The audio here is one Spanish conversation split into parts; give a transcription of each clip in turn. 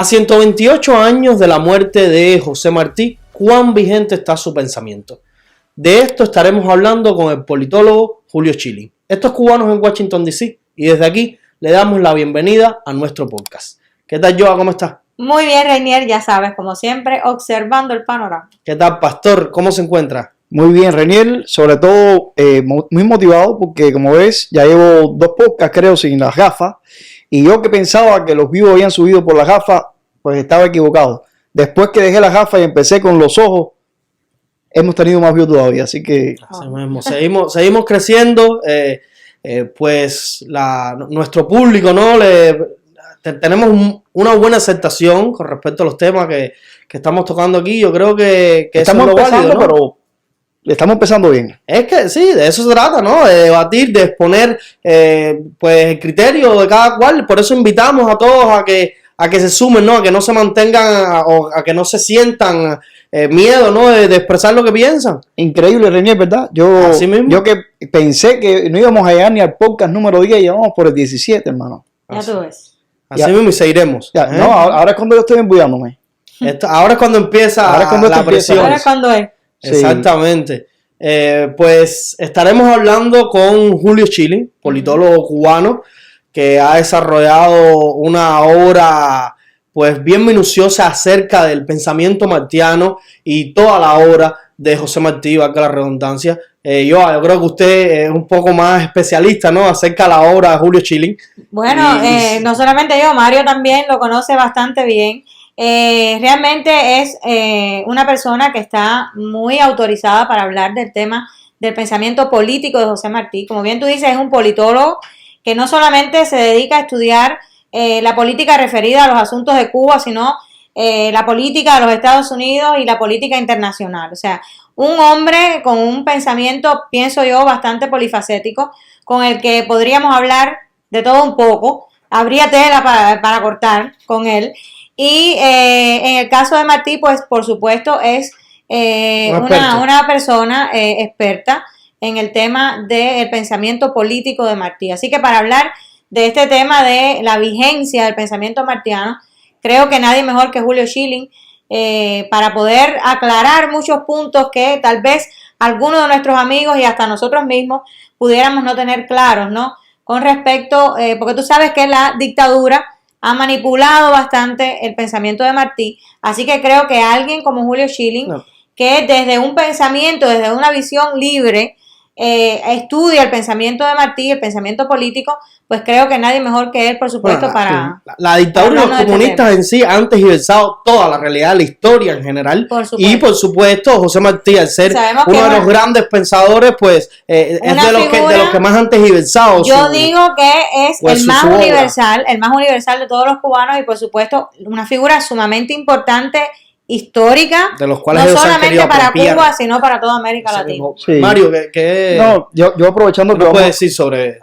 A 128 años de la muerte de José Martí, ¿cuán vigente está su pensamiento? De esto estaremos hablando con el politólogo Julio Schilling. Esto es Cubanos en Washington, D.C. y desde aquí le damos la bienvenida a nuestro podcast. ¿Qué tal, Joa? ¿Cómo estás? Muy bien, Reinier, ya sabes, como siempre, observando el panorama. ¿Qué tal, Pastor? ¿Cómo se encuentra? Muy bien, Reinier, sobre todo muy motivado porque, como ves, ya llevo 2 podcasts, creo, sin las gafas. Y yo que pensaba que los views habían subido por las gafas, pues estaba equivocado. Después que dejé las gafas y empecé con los ojos, hemos tenido más views todavía. Así que seguimos creciendo. Pues nuestro público, ¿no? Tenemos una buena aceptación con respecto a los temas que estamos tocando aquí. Yo creo que estamos eso es lo empezando, válido, ¿no? pero estamos empezando bien. Es que sí, de eso se trata, ¿no? De debatir, de exponer pues el criterio de cada cual. Por eso invitamos a todos a que se sumen, ¿no? A que no se mantengan o a que no se sientan miedo, ¿no? De expresar lo que piensan. Increíble, Reinier, ¿verdad? Yo que pensé que no íbamos a llegar ni al podcast número 10, ya vamos por el 17, hermano. Ya tú ves. Así mismo y seguiremos. No, ahora es cuando yo estoy embullándome. Ahora es cuando empieza la presión. Ahora es cuando es. Exactamente. Pues estaremos hablando con Julio Schilling, politólogo cubano, que ha desarrollado una obra pues bien minuciosa acerca del pensamiento martiano y toda la obra de José Martí, valga la redundancia. Yo creo que usted es un poco más especialista, ¿no? Acerca de la obra de Julio Schilling. Bueno, no solamente yo, Mario también lo conoce bastante bien. Realmente es una persona que está muy autorizada para hablar del tema del pensamiento político de José Martí. Como bien tú dices, es un politólogo que no solamente se dedica a estudiar la política referida a los asuntos de Cuba, sino la política de los Estados Unidos y la política internacional. O sea, un hombre con un pensamiento, pienso yo, bastante polifacético, con el que podríamos hablar de todo un poco. Habría tela para cortar con él. Y en el caso de Martí, pues por supuesto es una persona experta en el tema del pensamiento político de Martí. Así que para hablar de este tema de la vigencia del pensamiento martiano, creo que nadie mejor que Julio Schilling para poder aclarar muchos puntos que tal vez algunos de nuestros amigos y hasta nosotros mismos pudiéramos no tener claros, ¿no? Con respecto, porque tú sabes que la dictadura ha manipulado bastante el pensamiento de Martí, así que creo que alguien como Julio Schilling, que desde un pensamiento, desde una visión libre, estudia el pensamiento de Martí, el pensamiento político, pues creo que nadie mejor que él, por supuesto, para... La dictadura de los comunistas en sí han tergiversado toda la realidad de la historia en general. Y por supuesto, José Martí, al ser uno de los grandes pensadores, pues es de los que más han tergiversado. Yo digo que es el más universal de todos los cubanos y por supuesto una figura sumamente importante, histórica, de los cuales no solamente para Cuba, sino para toda América Latina. Sí. Mario, ¿qué no, yo aprovechando que puedes decir sobre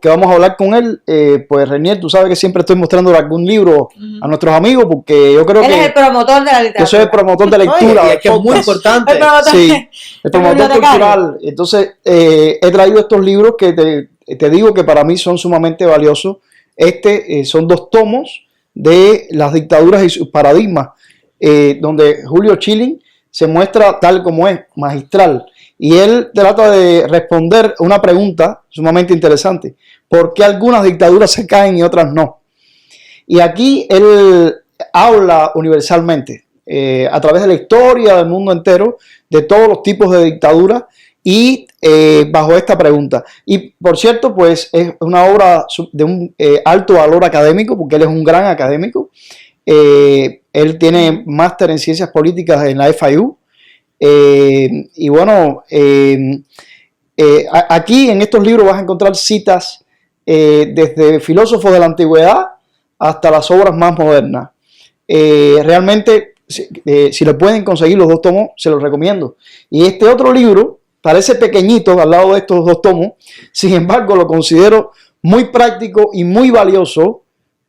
que vamos a hablar con él, pues Reinier, tú sabes que siempre estoy mostrando algún libro a nuestros amigos, porque yo creo él es el promotor de la literatura. Yo soy el promotor de lectura. Y es que es muy importante. El promotor cultural. Entonces, he traído estos libros que te digo que para mí son sumamente valiosos. Son 2 tomos de las dictaduras y sus paradigmas, donde Julio Schilling se muestra tal como es, magistral, y él trata de responder una pregunta sumamente interesante: ¿por qué algunas dictaduras se caen y otras no? Y aquí él habla universalmente, a través de la historia del mundo entero, de todos los tipos de dictaduras y bajo esta pregunta. Y por cierto, pues es una obra de un alto valor académico, porque él es un gran académico. Él tiene máster en ciencias políticas en la FIU. Y bueno, aquí en estos libros vas a encontrar citas desde filósofos de la antigüedad hasta las obras más modernas. Realmente, si lo pueden conseguir los 2 tomos, se los recomiendo. Y este otro libro parece pequeñito al lado de estos 2 tomos, sin embargo lo considero muy práctico y muy valioso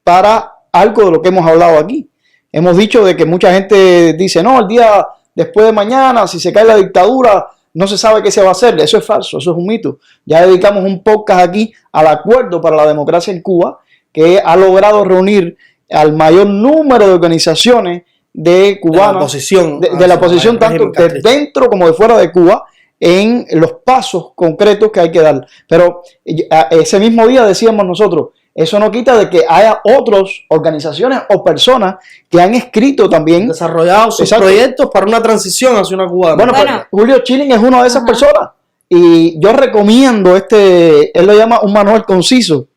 para algo de lo que hemos hablado aquí. Hemos dicho de que mucha gente dice, no, el día después de mañana, si se cae la dictadura, no se sabe qué se va a hacer. Eso es falso, eso es un mito. Ya dedicamos un podcast aquí al Acuerdo para la Democracia en Cuba, que ha logrado reunir al mayor número de organizaciones de cubanos, de la oposición tanto de dentro como de fuera de Cuba, en los pasos concretos que hay que dar. Pero ese mismo día decíamos nosotros, eso no quita de que haya otras organizaciones o personas que han escrito también, desarrollado sus proyectos para una transición hacia una Cuba. Bueno, pues, Julio Schilling es una de esas personas, y yo recomiendo él lo llama un manual conciso,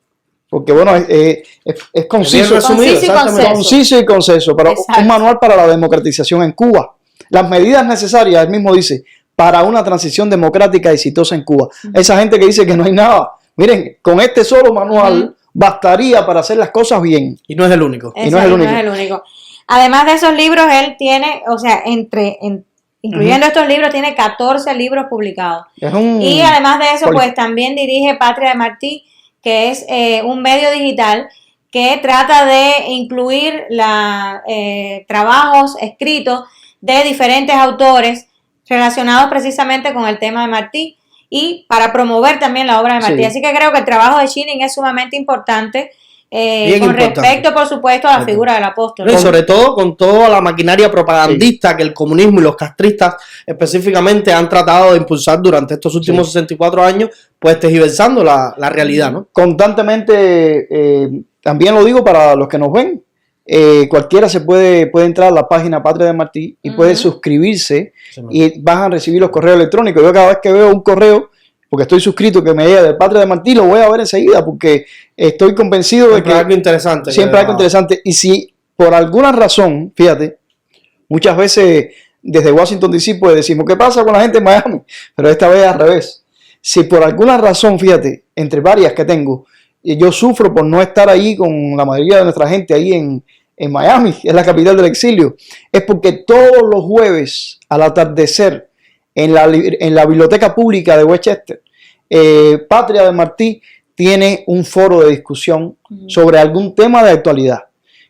porque bueno, es conciso, conciso y conciso, pero un manual para la democratización en Cuba. Las medidas necesarias, él mismo dice, para una transición democrática exitosa en Cuba. Esa gente que dice que no hay nada, miren, con este solo manual bastaría para hacer las cosas bien. Y no es el único. No es el único. Además de esos libros, él tiene, o sea, incluyendo estos libros, tiene 14 libros publicados. Y además de eso, pues también dirige Patria de Martí, que es un medio digital que trata de incluir trabajos escritos de diferentes autores relacionados precisamente con el tema de Martí y para promover también la obra de Martí. Así que creo que el trabajo de Schilling es sumamente importante. Respecto, por supuesto, a la figura del apóstol. Y sobre todo con toda la maquinaria propagandista que el comunismo y los castristas específicamente han tratado de impulsar durante estos últimos 64 años, pues tergiversando la realidad, ¿no? Constantemente, también lo digo para los que nos ven, cualquiera puede entrar a la página Patria de Martí y puede suscribirse y van a recibir los correos electrónicos. Yo cada vez que veo un correo, porque estoy suscrito, que me llega de Patria de Martí, lo voy a ver enseguida, porque estoy convencido de que algo interesante. Siempre algo interesante. Y si por alguna razón, fíjate, muchas veces desde Washington DC pues decimos, ¿qué pasa con la gente en Miami? Pero esta vez al revés. Si por alguna razón, fíjate, entre varias que tengo, yo sufro por no estar ahí con la mayoría de nuestra gente ahí en Miami, que es la capital del exilio, es porque todos los jueves al atardecer en la biblioteca pública de Westchester, Patria de Martí tiene un foro de discusión sobre algún tema de actualidad,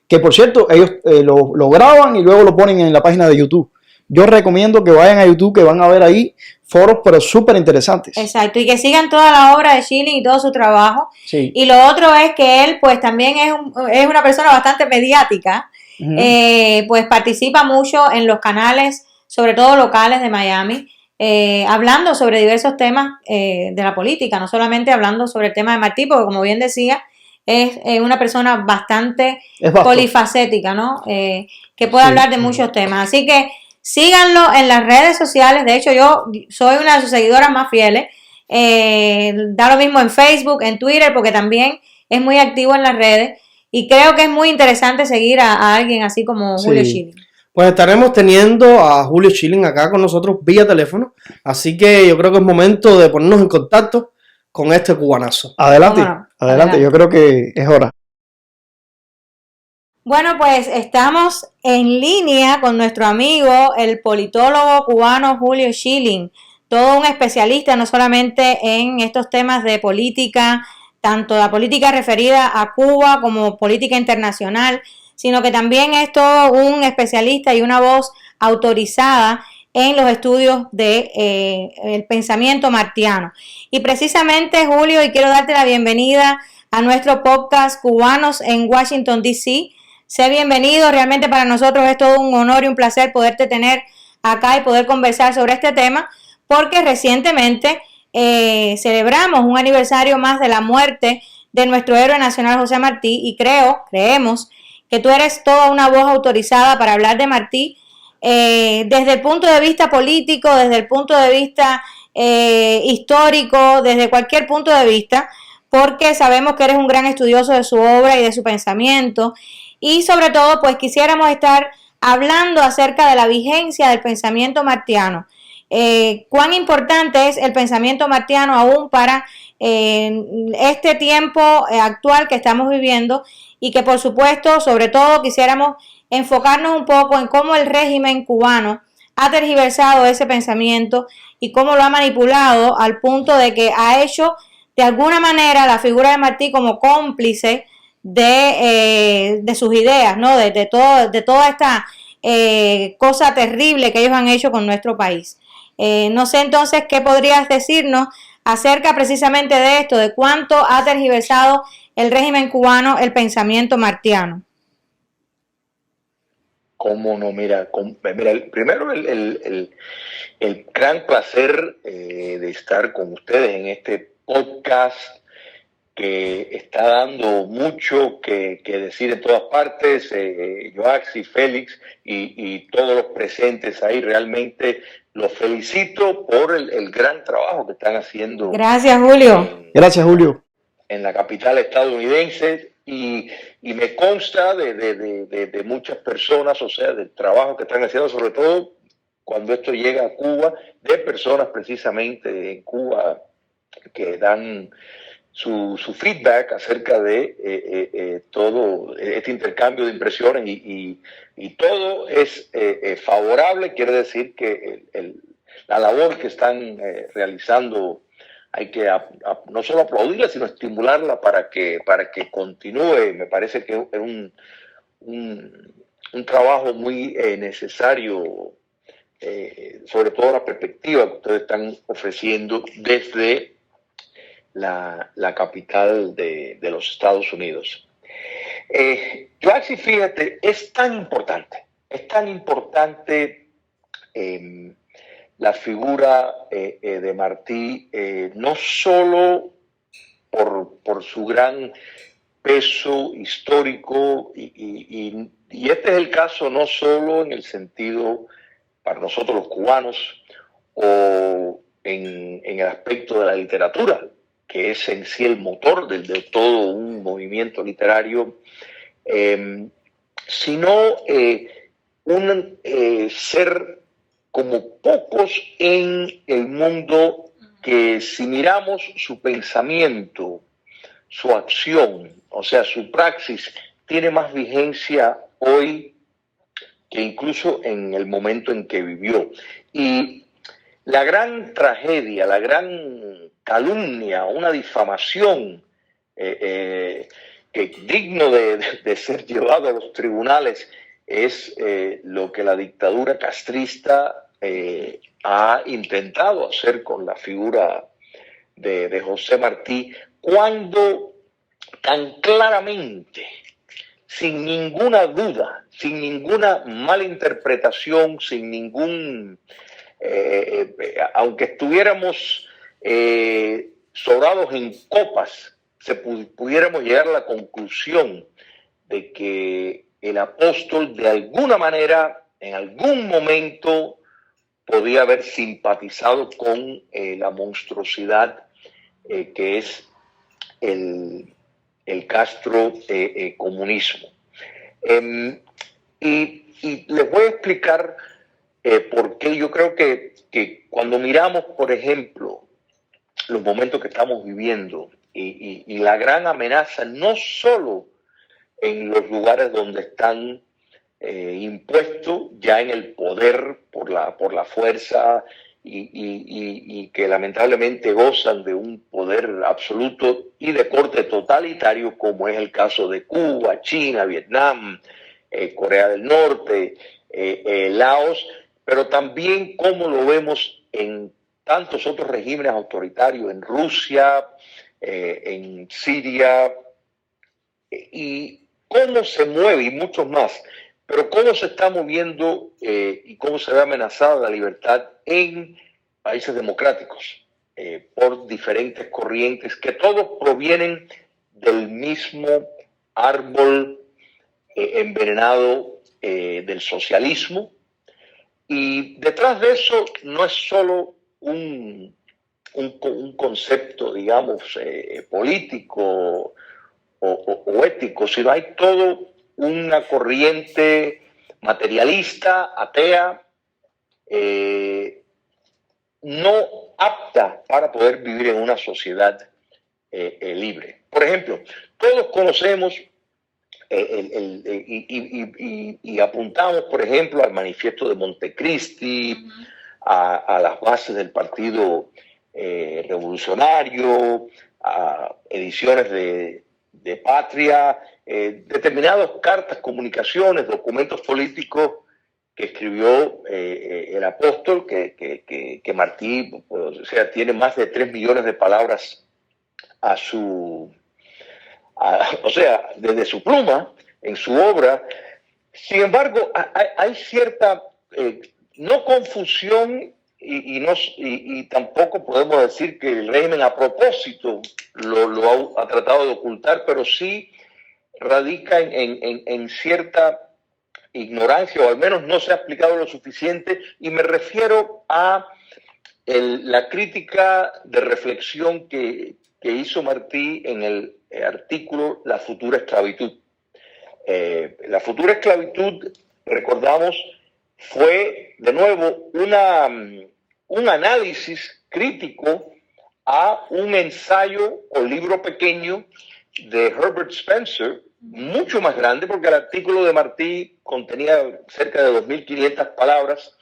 que por cierto ellos lo graban y luego lo ponen en la página de YouTube. Yo recomiendo que vayan a YouTube, que van a ver ahí foros pero súper interesantes. Exacto, y que sigan toda la obra de Schilling y todo su trabajo. Sí. Y lo otro es que él pues también es una persona bastante mediática, pues participa mucho en los canales, sobre todo locales de Miami, hablando sobre diversos temas de la política, no solamente hablando sobre el tema de Martí, porque como bien decía, es una persona bastante polifacética, ¿no? Que puede hablar de muchos temas. Así que síganlo en las redes sociales. De hecho, yo soy una de sus seguidoras más fieles. Da lo mismo en Facebook, en Twitter, porque también es muy activo en las redes. Y creo que es muy interesante seguir a alguien así como Julio Schilling. Pues estaremos teniendo a Julio Schilling acá con nosotros vía teléfono. Así que yo creo que es momento de ponernos en contacto con este cubanazo. Adelante, yo creo que es hora. Bueno, pues estamos en línea con nuestro amigo, el politólogo cubano Julio Schilling, todo un especialista no solamente en estos temas de política, tanto la política referida a Cuba como política internacional, sino que también es todo un especialista y una voz autorizada en los estudios el pensamiento martiano. Y precisamente, Julio, y quiero darte la bienvenida a nuestro podcast Cubanos en Washington, D.C., sé bienvenido, realmente para nosotros es todo un honor y un placer poderte tener acá y poder conversar sobre este tema, porque recientemente celebramos un aniversario más de la muerte de nuestro héroe nacional José Martí y creemos que tú eres toda una voz autorizada para hablar de Martí desde el punto de vista político, desde el punto de vista histórico, desde cualquier punto de vista, porque sabemos que eres un gran estudioso de su obra y de su pensamiento. Y sobre todo, pues quisiéramos estar hablando acerca de la vigencia del pensamiento martiano. Cuán importante es el pensamiento martiano aún para este tiempo actual que estamos viviendo y que por supuesto, sobre todo, quisiéramos enfocarnos un poco en cómo el régimen cubano ha tergiversado ese pensamiento y cómo lo ha manipulado al punto de que ha hecho de alguna manera la figura de Martí como cómplice de sus ideas, ¿no? De toda esta cosa terrible que ellos han hecho con nuestro país. No sé entonces qué podrías decirnos acerca precisamente de esto, de cuánto ha tergiversado el régimen cubano el pensamiento martiano. Cómo no, mira, primero el gran placer de estar con ustedes en este podcast que está dando mucho que decir en todas partes. Joaxi, Félix y todos los presentes ahí, realmente los felicito por el gran trabajo que están haciendo. Gracias, Julio. Gracias, Julio. En la capital estadounidense, y me consta de muchas personas, o sea, del trabajo que están haciendo, sobre todo cuando esto llega a Cuba, de personas precisamente en Cuba que dan su feedback acerca de todo este intercambio de impresiones, y todo es favorable. Quiere decir que la labor que están realizando hay que no solo aplaudirla, sino estimularla para que continúe. Me parece que es un trabajo muy necesario, sobre todo la perspectiva que ustedes están ofreciendo desde la capital de los Estados Unidos. Joaxi, fíjate, es tan importante la figura de Martí, no solo por su gran peso histórico, y este es el caso no solo en el sentido para nosotros los cubanos o en el aspecto de la literatura, que es en sí el motor de todo un movimiento literario, sino un ser como pocos en el mundo, que si miramos su pensamiento, su acción, o sea, su praxis, tiene más vigencia hoy que incluso en el momento en que vivió. Y la gran tragedia, la gran calumnia, una difamación que digno de ser llevado a los tribunales, es lo que la dictadura castrista ha intentado hacer con la figura de José Martí, cuando tan claramente, sin ninguna duda, sin ninguna mala interpretación, sin ningún, aunque estuviéramos sobrados en copas, pudiéramos llegar a la conclusión de que el apóstol de alguna manera, en algún momento, podía haber simpatizado con la monstruosidad que es el Castro comunismo. Y les voy a explicar por qué yo creo que cuando miramos, por ejemplo, los momentos que estamos viviendo y la gran amenaza, no solo en los lugares donde están impuestos ya en el poder por la fuerza, y que lamentablemente gozan de un poder absoluto y de corte totalitario, como es el caso de Cuba, China, Vietnam, Corea del Norte, Laos, pero también como lo vemos en tantos otros regímenes autoritarios, en Rusia, en Siria, y cómo se mueve, y muchos más, pero cómo se está moviendo y cómo se ve amenazada la libertad en países democráticos por diferentes corrientes que todos provienen del mismo árbol envenenado del socialismo. Y detrás de eso no es solo un concepto, digamos, político o ético, sino hay todo una corriente materialista, atea, no apta para poder vivir en una sociedad libre. Por ejemplo, todos conocemos y apuntamos, por ejemplo, al manifiesto de Montecristi, a las bases del Partido Revolucionario, a ediciones de Patria, determinadas cartas, comunicaciones, documentos políticos que escribió el apóstol, que Martí, o sea, tiene más de 3 millones de palabras o sea, desde su pluma, en su obra. Sin embargo, hay cierta, no confusión y tampoco podemos decir que el régimen a propósito lo ha tratado de ocultar, pero sí radica en cierta ignorancia, o al menos no se ha explicado lo suficiente, y me refiero a la crítica de reflexión que hizo Martí en el artículo La futura esclavitud. La futura esclavitud, recordamos, fue de nuevo un análisis crítico a un ensayo o libro pequeño de Herbert Spencer, mucho más grande, porque el artículo de Martí contenía cerca de 2.500 palabras.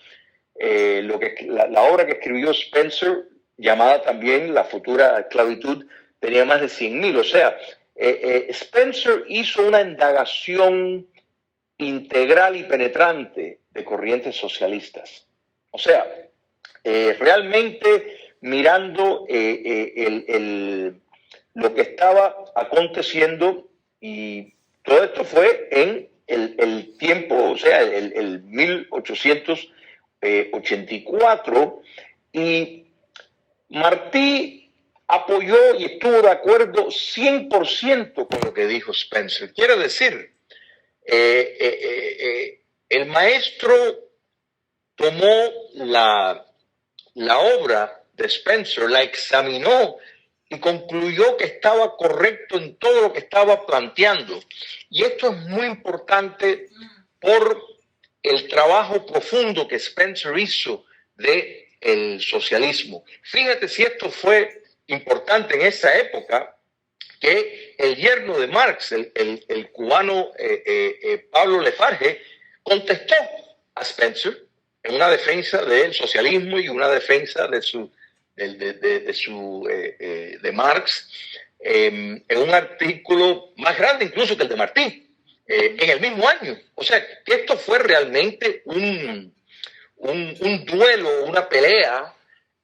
La obra que escribió Spencer, llamada también La futura esclavitud, tenía más de 100.000. O sea, Spencer hizo una indagación integral y penetrante de corrientes socialistas. O sea, realmente mirando lo que estaba aconteciendo, y todo esto fue en el tiempo, o sea, el 1884, y Martí apoyó y estuvo de acuerdo 100% con lo que dijo Spencer. Quiero decir, el maestro tomó la obra de Spencer, la examinó y concluyó que estaba correcto en todo lo que estaba planteando. Y esto es muy importante por el trabajo profundo que Spencer hizo del socialismo. Fíjate si esto fue importante en esa época, que el yerno de Marx, el cubano Pablo Lafargue, contestó a Spencer en una defensa del socialismo y una defensa de Marx, en un artículo más grande incluso que el de Martí, en el mismo año. O sea, que esto fue realmente un duelo, una pelea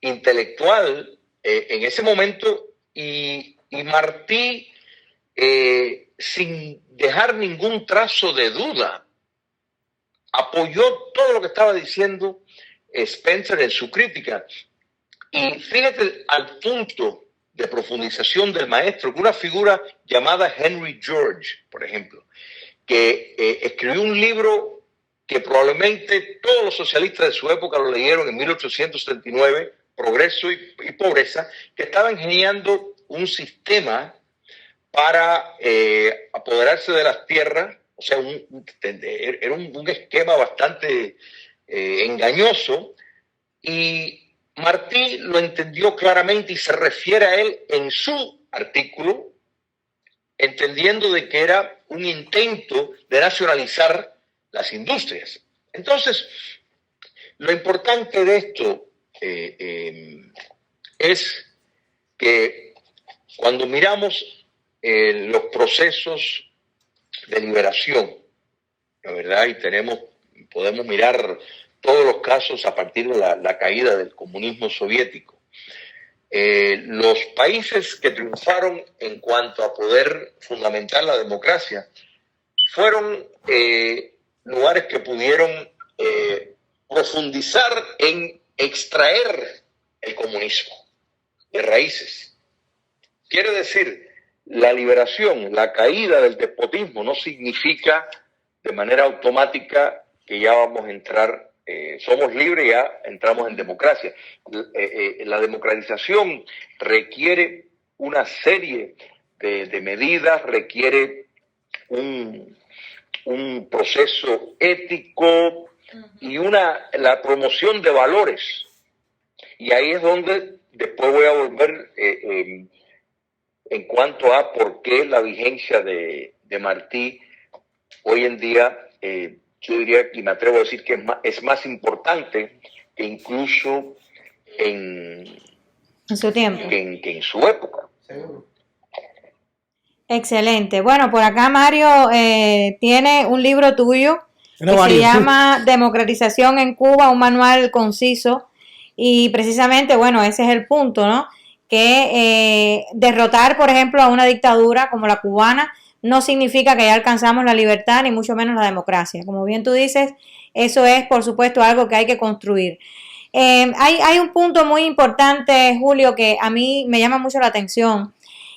intelectual en ese momento, y Martí, sin dejar ningún trazo de duda, apoyó todo lo que estaba diciendo Spencer en su crítica. Y fíjate al punto de profundización del maestro, que una figura llamada Henry George, por ejemplo, que escribió un libro que probablemente todos los socialistas de su época lo leyeron en 1839, Progreso y Pobreza, que estaba ingeniando un sistema para apoderarse de las tierras. O sea, era un esquema bastante engañoso, y Martí lo entendió claramente y se refiere a él en su artículo, entendiendo de que era un intento de nacionalizar las industrias. Entonces, lo importante de esto es que cuando miramos los procesos de liberación, la verdad, y podemos mirar todos los casos a partir de la caída del comunismo soviético. Los países que triunfaron en cuanto a poder fundamentar la democracia fueron lugares que pudieron profundizar en extraer el comunismo de raíces. Quiere decir, la liberación, la caída del despotismo no significa de manera automática que ya vamos a entrar, somos libres y ya entramos en democracia. La democratización requiere una serie de medidas, requiere un proceso ético y la promoción de valores. Y ahí es donde después voy a volver en cuanto a por qué la vigencia de Martí hoy en día, yo diría, y me atrevo a decir que es más importante que incluso en su tiempo, que en su época. Excelente. Bueno, por acá Mario tiene un libro tuyo que se llama Democratización en Cuba, un manual conciso, y precisamente, bueno, ese es el punto, ¿no? Que derrotar, por ejemplo, a una dictadura como la cubana no significa que ya alcanzamos la libertad ni mucho menos la democracia. Como bien tú dices, eso es por supuesto algo que hay que construir. Hay un punto muy importante, Julio, que a mí me llama mucho la atención,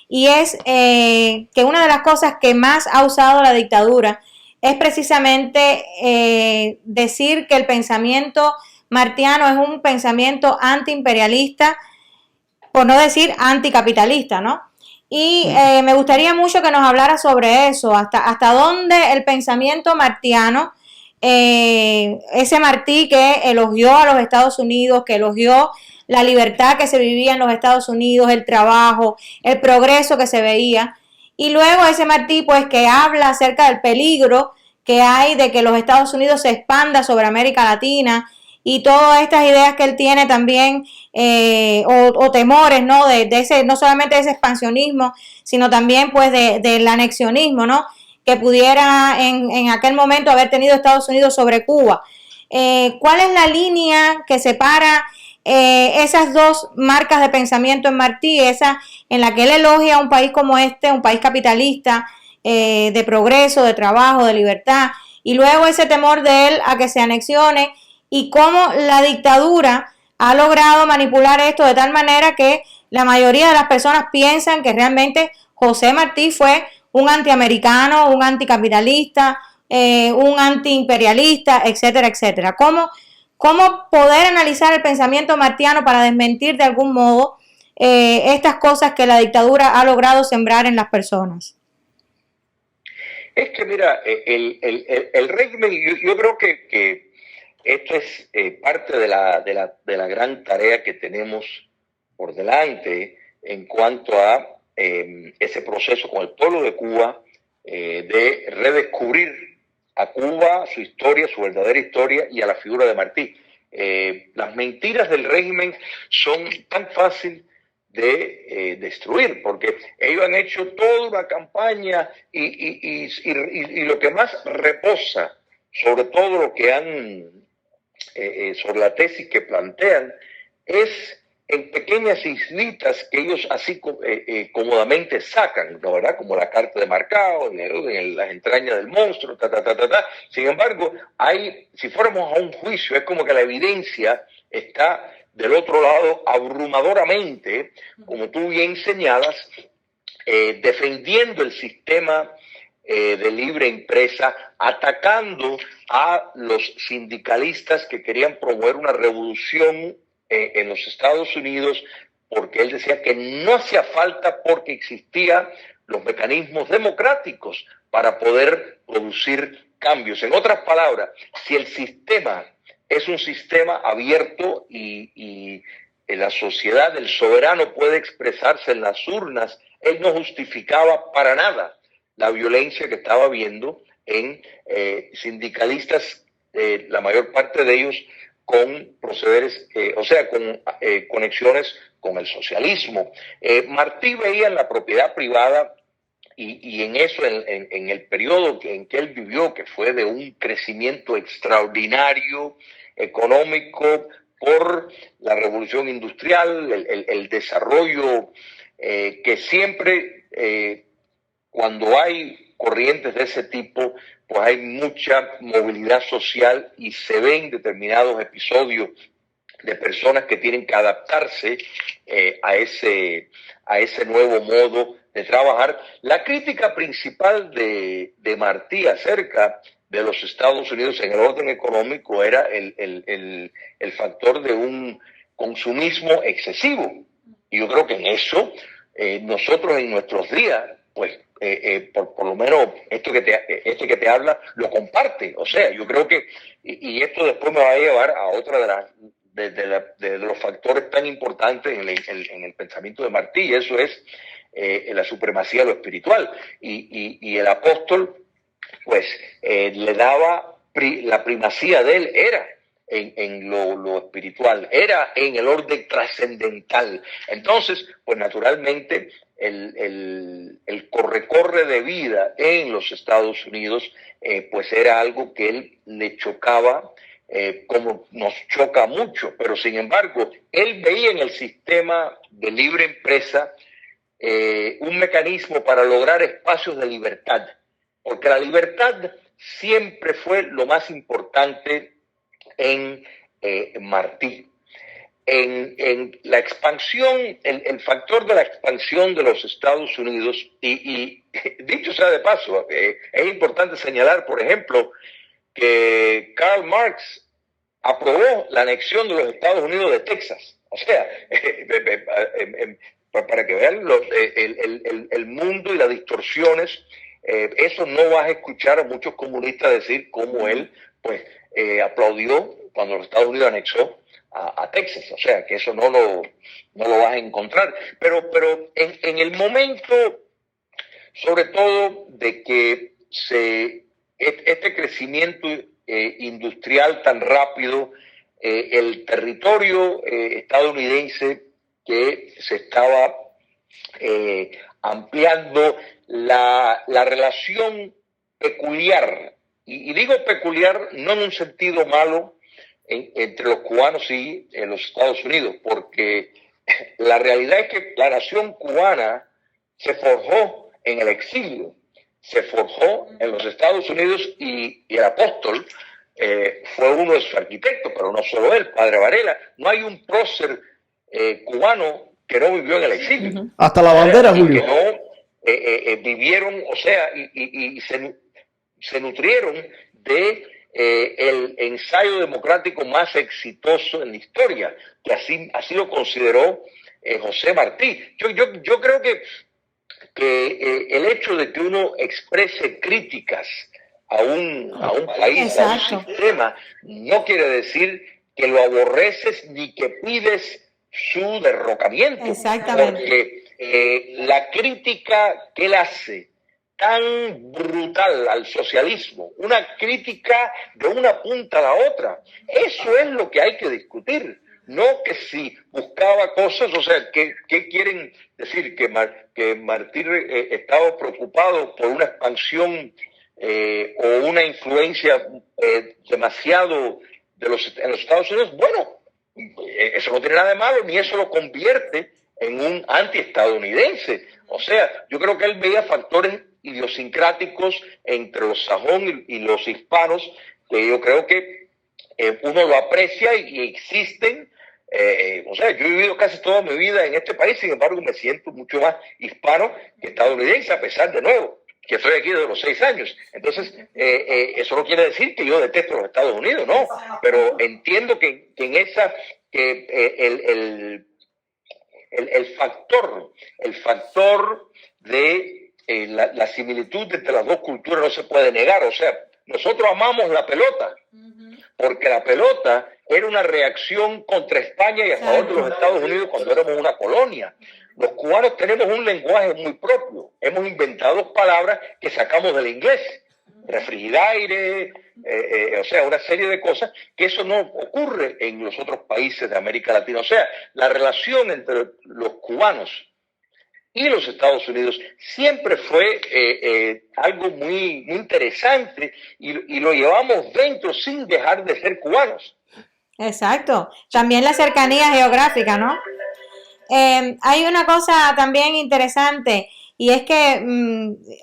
y es que una de las cosas que más ha usado la dictadura es precisamente decir que el pensamiento martiano es un pensamiento antiimperialista, por no decir anticapitalista, ¿no? Y me gustaría mucho que nos hablara sobre eso, hasta dónde el pensamiento martiano, ese Martí que elogió a los Estados Unidos, que elogió la libertad que se vivía en los Estados Unidos, el trabajo, el progreso que se veía, y luego ese Martí pues que habla acerca del peligro que hay de que los Estados Unidos se expanda sobre América Latina, y todas estas ideas que él tiene también, o temores, ¿no? De ese, no solamente de ese expansionismo, sino también pues del anexionismo, ¿no? Que pudiera en aquel momento haber tenido Estados Unidos sobre Cuba. ¿Cuál es la línea que separa esas dos marcas de pensamiento en Martí? Esa en la que él elogia a un país como este, un país capitalista, de progreso, de trabajo, de libertad, y luego ese temor de él a que se anexione, y cómo la dictadura ha logrado manipular esto de tal manera que la mayoría de las personas piensan que realmente José Martí fue un antiamericano, un anticapitalista, un antiimperialista, etcétera, etcétera. ¿Cómo poder analizar el pensamiento martiano para desmentir de algún modo estas cosas que la dictadura ha logrado sembrar en las personas? Es que mira, el régimen, yo creo que esto es parte de la gran tarea que tenemos por delante en cuanto a ese proceso con el pueblo de Cuba, de redescubrir a Cuba, su historia, su verdadera historia, y a la figura de Martí. Las mentiras del régimen son tan fáciles de destruir, porque ellos han hecho toda una campaña y lo que más reposa sobre todo lo que han, sobre la tesis que plantean, es en pequeñas islitas que ellos así cómodamente sacan, ¿no? ¿Verdad? Como la carta de Marcao, en las entrañas del monstruo, Sin embargo, si fuéramos a un juicio, es como que la evidencia está del otro lado abrumadoramente, como tú bien señalas, defendiendo el sistema de libre empresa, atacando a los sindicalistas que querían promover una revolución en los Estados Unidos, porque él decía que no hacía falta porque existían los mecanismos democráticos para poder producir cambios. En otras palabras, si el sistema es un sistema abierto y en la sociedad el soberano puede expresarse en las urnas, él no justificaba para nada la violencia que estaba habiendo en sindicalistas, la mayor parte de ellos con procederes, con conexiones con el socialismo. Martí veía en la propiedad privada y en eso, en el periodo en que él vivió, que fue de un crecimiento extraordinario económico por la revolución industrial, el desarrollo que siempre, cuando hay corrientes de ese tipo, pues hay mucha movilidad social y se ven determinados episodios de personas que tienen que adaptarse a ese nuevo modo de trabajar. La crítica principal de Martí acerca de los Estados Unidos en el orden económico era el factor de un consumismo excesivo. Y yo creo que en eso nosotros en nuestros días, pues por lo menos este que te habla lo comparte. O sea, yo creo que, y esto después me va a llevar a otra de los factores tan importantes en el pensamiento de Martí, y eso es la supremacía de lo espiritual. Y el apóstol, pues, le daba la primacía de él, era en lo espiritual, era en el orden trascendental. Entonces, pues naturalmente, el corre de vida en los Estados Unidos, pues era algo que él le chocaba, como nos choca mucho, pero sin embargo, él veía en el sistema de libre empresa un mecanismo para lograr espacios de libertad, porque la libertad siempre fue lo más importante en Martí. En la expansión, el factor de la expansión de los Estados Unidos, y dicho sea de paso, es importante señalar, por ejemplo, que Karl Marx aprobó la anexión de los Estados Unidos de Texas. O sea, para que vean el mundo y las distorsiones, eso no vas a escuchar a muchos comunistas decir cómo él pues aplaudió cuando los Estados Unidos anexó a Texas. O sea, que eso no lo vas a encontrar. Pero en el momento, sobre todo, de que este crecimiento industrial tan rápido, el territorio estadounidense que se estaba ampliando, la relación peculiar, y digo peculiar no en un sentido malo, entre los cubanos y los Estados Unidos, porque la realidad es que la nación cubana se forjó en el exilio, se forjó en los Estados Unidos, y el apóstol fue uno de sus arquitectos, pero no solo él, Padre Varela. No hay un prócer cubano que no vivió en el exilio. Hasta la bandera, Julio. Que no vivieron, o sea, y se nutrieron de el ensayo democrático más exitoso en la historia, que así lo consideró José Martí. Yo creo que el hecho de que uno exprese críticas a un país, a un sistema, no quiere decir que lo aborreces ni que pides su derrocamiento. Exactamente. Porque la crítica que él hace tan brutal al socialismo, una crítica de una punta a la otra, eso es lo que hay que discutir. No que si buscaba cosas, o sea, ¿qué quieren decir? Que Martí estaba preocupado por una expansión o una influencia demasiado en los Estados Unidos. Bueno, eso no tiene nada de malo, ni eso lo convierte en un anti-estadounidense. O sea, yo creo que él veía factores idiosincráticos entre los sajón y los hispanos, que yo creo que uno lo aprecia y existen. O sea, yo he vivido casi toda mi vida en este país, sin embargo me siento mucho más hispano que estadounidense, a pesar, de nuevo, que estoy aquí desde los 6 años. Entonces, eso no quiere decir que yo detesto los Estados Unidos, no, pero entiendo que en esa, el factor de la similitud entre las dos culturas no se puede negar. O sea, nosotros amamos la pelota, porque la pelota era una reacción contra España y a favor de los Estados Unidos cuando éramos una colonia. Los cubanos tenemos un lenguaje muy propio. Hemos inventado palabras que sacamos del inglés. Refrigeraire, o sea, una serie de cosas que eso no ocurre en los otros países de América Latina. O sea, la relación entre los cubanos y los Estados Unidos siempre fue algo muy, muy interesante, y lo llevamos dentro sin dejar de ser cubanos. Exacto. También la cercanía geográfica, ¿no? Hay una cosa también interesante, y es que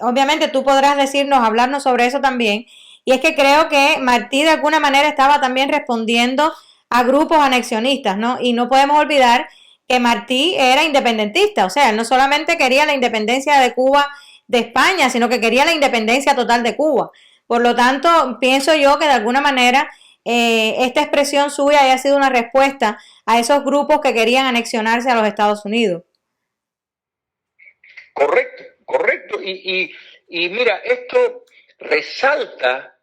obviamente tú podrás hablarnos sobre eso también, y es que creo que Martí de alguna manera estaba también respondiendo a grupos anexionistas, ¿no? Y no podemos olvidar que Martí era independentista, o sea, él no solamente quería la independencia de Cuba de España, sino que quería la independencia total de Cuba. Por lo tanto, pienso yo que de alguna manera esta expresión suya haya sido una respuesta a esos grupos que querían anexionarse a los Estados Unidos. Correcto. Y mira, esto resalta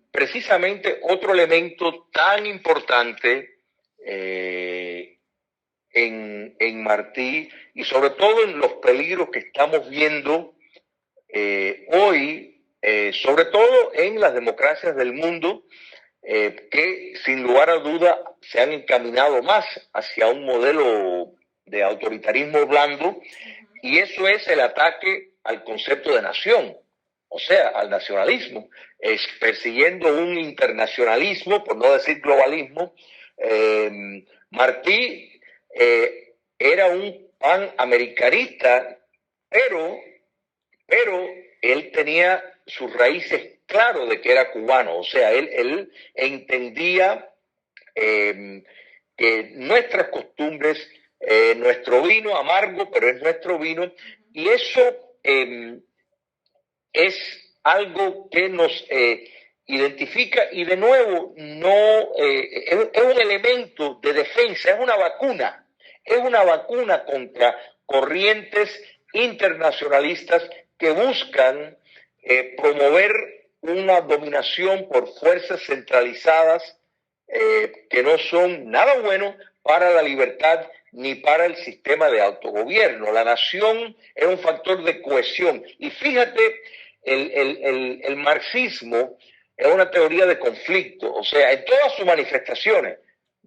precisamente otro elemento tan importante en Martí, y sobre todo en los peligros que estamos viendo hoy, sobre todo en las democracias del mundo, que sin lugar a duda se han encaminado más hacia un modelo de autoritarismo blando, y eso es el ataque al concepto de nación, o sea, al nacionalismo, persiguiendo un internacionalismo, por no decir globalismo. Martí era un panamericanista, pero él tenía sus raíces claro de que era cubano, o sea, él entendía que nuestras costumbres, nuestro vino amargo, pero es nuestro vino, y eso es algo que nos identifica, y de nuevo no es un elemento de defensa, es una vacuna contra corrientes internacionalistas que buscan promover una dominación por fuerzas centralizadas que no son nada bueno para la libertad ni para el sistema de autogobierno. La nación es un factor de cohesión. Y fíjate, el marxismo es una teoría de conflicto, o sea, en todas sus manifestaciones,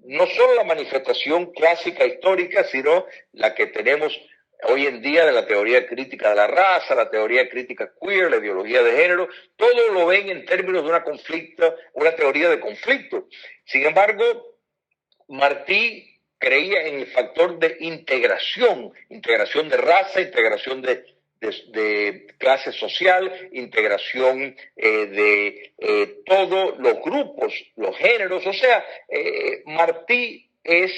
no solo la manifestación clásica histórica, sino la que tenemos hoy en día de la teoría crítica de la raza, la teoría crítica queer, la ideología de género, todo lo ven en términos de una teoría de conflicto. Sin embargo, Martí creía en el factor de integración de raza, integración de clase social, integración de todos los grupos, los géneros. O sea, Martí es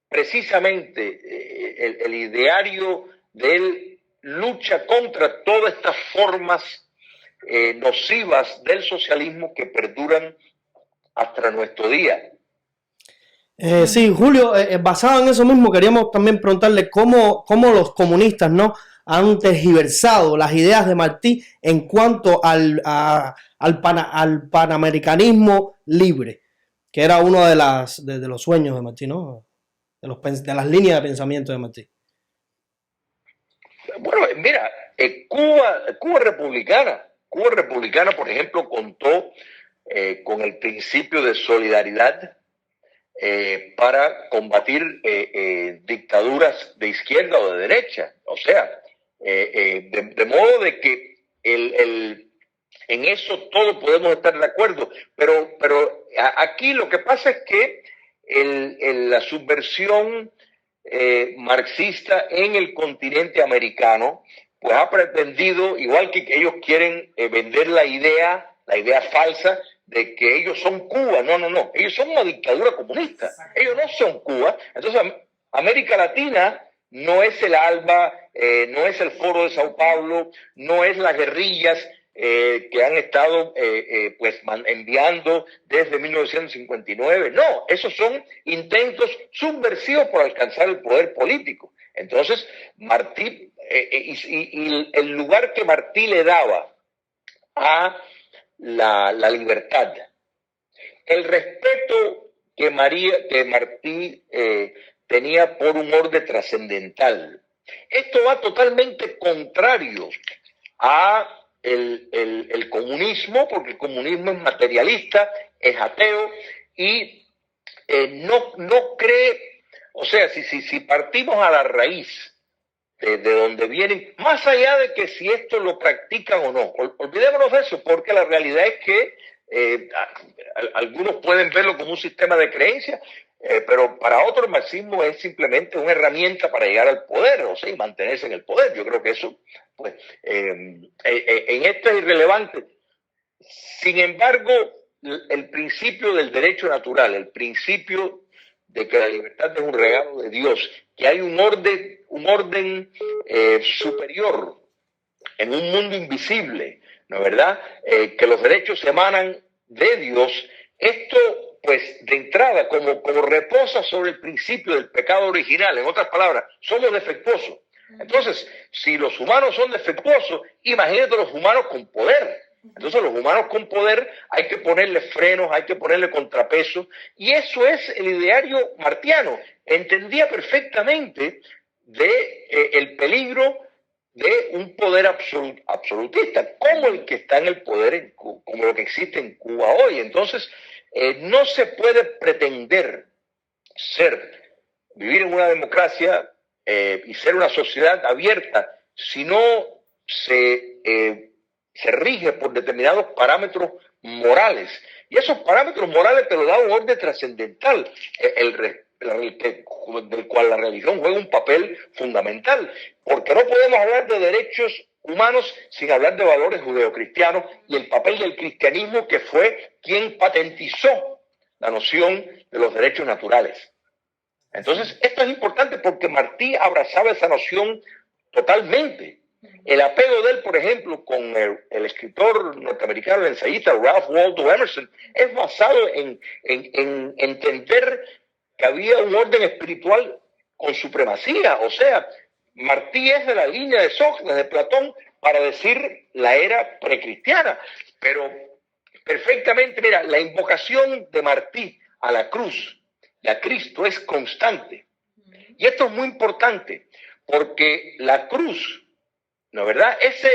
precisamente el ideario de él, lucha contra todas estas formas nocivas del socialismo que perduran hasta nuestro día. Sí, Julio, basado en eso mismo, queríamos también preguntarle cómo los comunistas, ¿no?, han tergiversado las ideas de Martí en cuanto al panamericanismo libre, que era uno de los sueños de Martí, ¿no?, de las líneas de pensamiento de Martí. Bueno, mira, Cuba republicana, por ejemplo, contó con el principio de solidaridad para combatir dictaduras de izquierda o de derecha. O sea, de modo de que en eso todos podemos estar de acuerdo, pero aquí lo que pasa es que la subversión marxista en el continente americano pues ha pretendido, igual que ellos quieren vender la idea falsa de que ellos son Cuba. No, ellos son una dictadura comunista, ellos no son Cuba. Entonces América Latina no es el ALBA, no es el Foro de Sao Paulo, no es las guerrillas que han estado pues enviando desde 1959. No, esos son intentos subversivos por alcanzar el poder político. Entonces Martí y el lugar que Martí le daba a la libertad, el respeto que Martí tenía por un orden trascendental, esto va totalmente contrario a el comunismo, porque el comunismo es materialista, es ateo y no cree. O sea, si partimos a la raíz de donde vienen, más allá de que si esto lo practican o no, olvidémonos de eso, porque la realidad es que algunos pueden verlo como un sistema de creencias, pero para otros el marxismo es simplemente una herramienta para llegar al poder, o sea, y mantenerse en el poder. Yo creo que eso, pues, en esto es irrelevante. Sin embargo, el principio del derecho natural, el principio de que la libertad es un regalo de Dios, que hay un orden superior en un mundo invisible, ¿no es verdad? Que los derechos emanan de Dios. Esto, pues, de entrada, como reposa sobre el principio del pecado original. En otras palabras, somos defectuosos. Entonces, si los humanos son defectuosos, imagínate los humanos con poder. Entonces, los humanos con poder hay que ponerle frenos, hay que ponerle contrapeso, y eso es el ideario martiano. Entendía perfectamente el peligro de un poder absolutista, como el que está en el poder, como lo que existe en Cuba hoy. Entonces, no se puede pretender vivir en una democracia y ser una sociedad abierta si no se rige por determinados parámetros morales. Y esos parámetros morales te lo da un orden trascendental. del cual la religión juega un papel fundamental, porque no podemos hablar de derechos humanos sin hablar de valores judeocristianos y el papel del cristianismo, que fue quien patentizó la noción de los derechos naturales. Entonces, esto es importante porque Martí abrazaba esa noción totalmente. El apego de él, por ejemplo, con el escritor norteamericano, el ensayista Ralph Waldo Emerson, es basado en entender que había un orden espiritual con supremacía. O sea, Martí es de la línea de Sócrates, de Platón, para decir la era precristiana. Pero perfectamente, mira, la invocación de Martí a la cruz y a Cristo es constante. Y esto es muy importante, porque la cruz, ¿no es verdad?, ese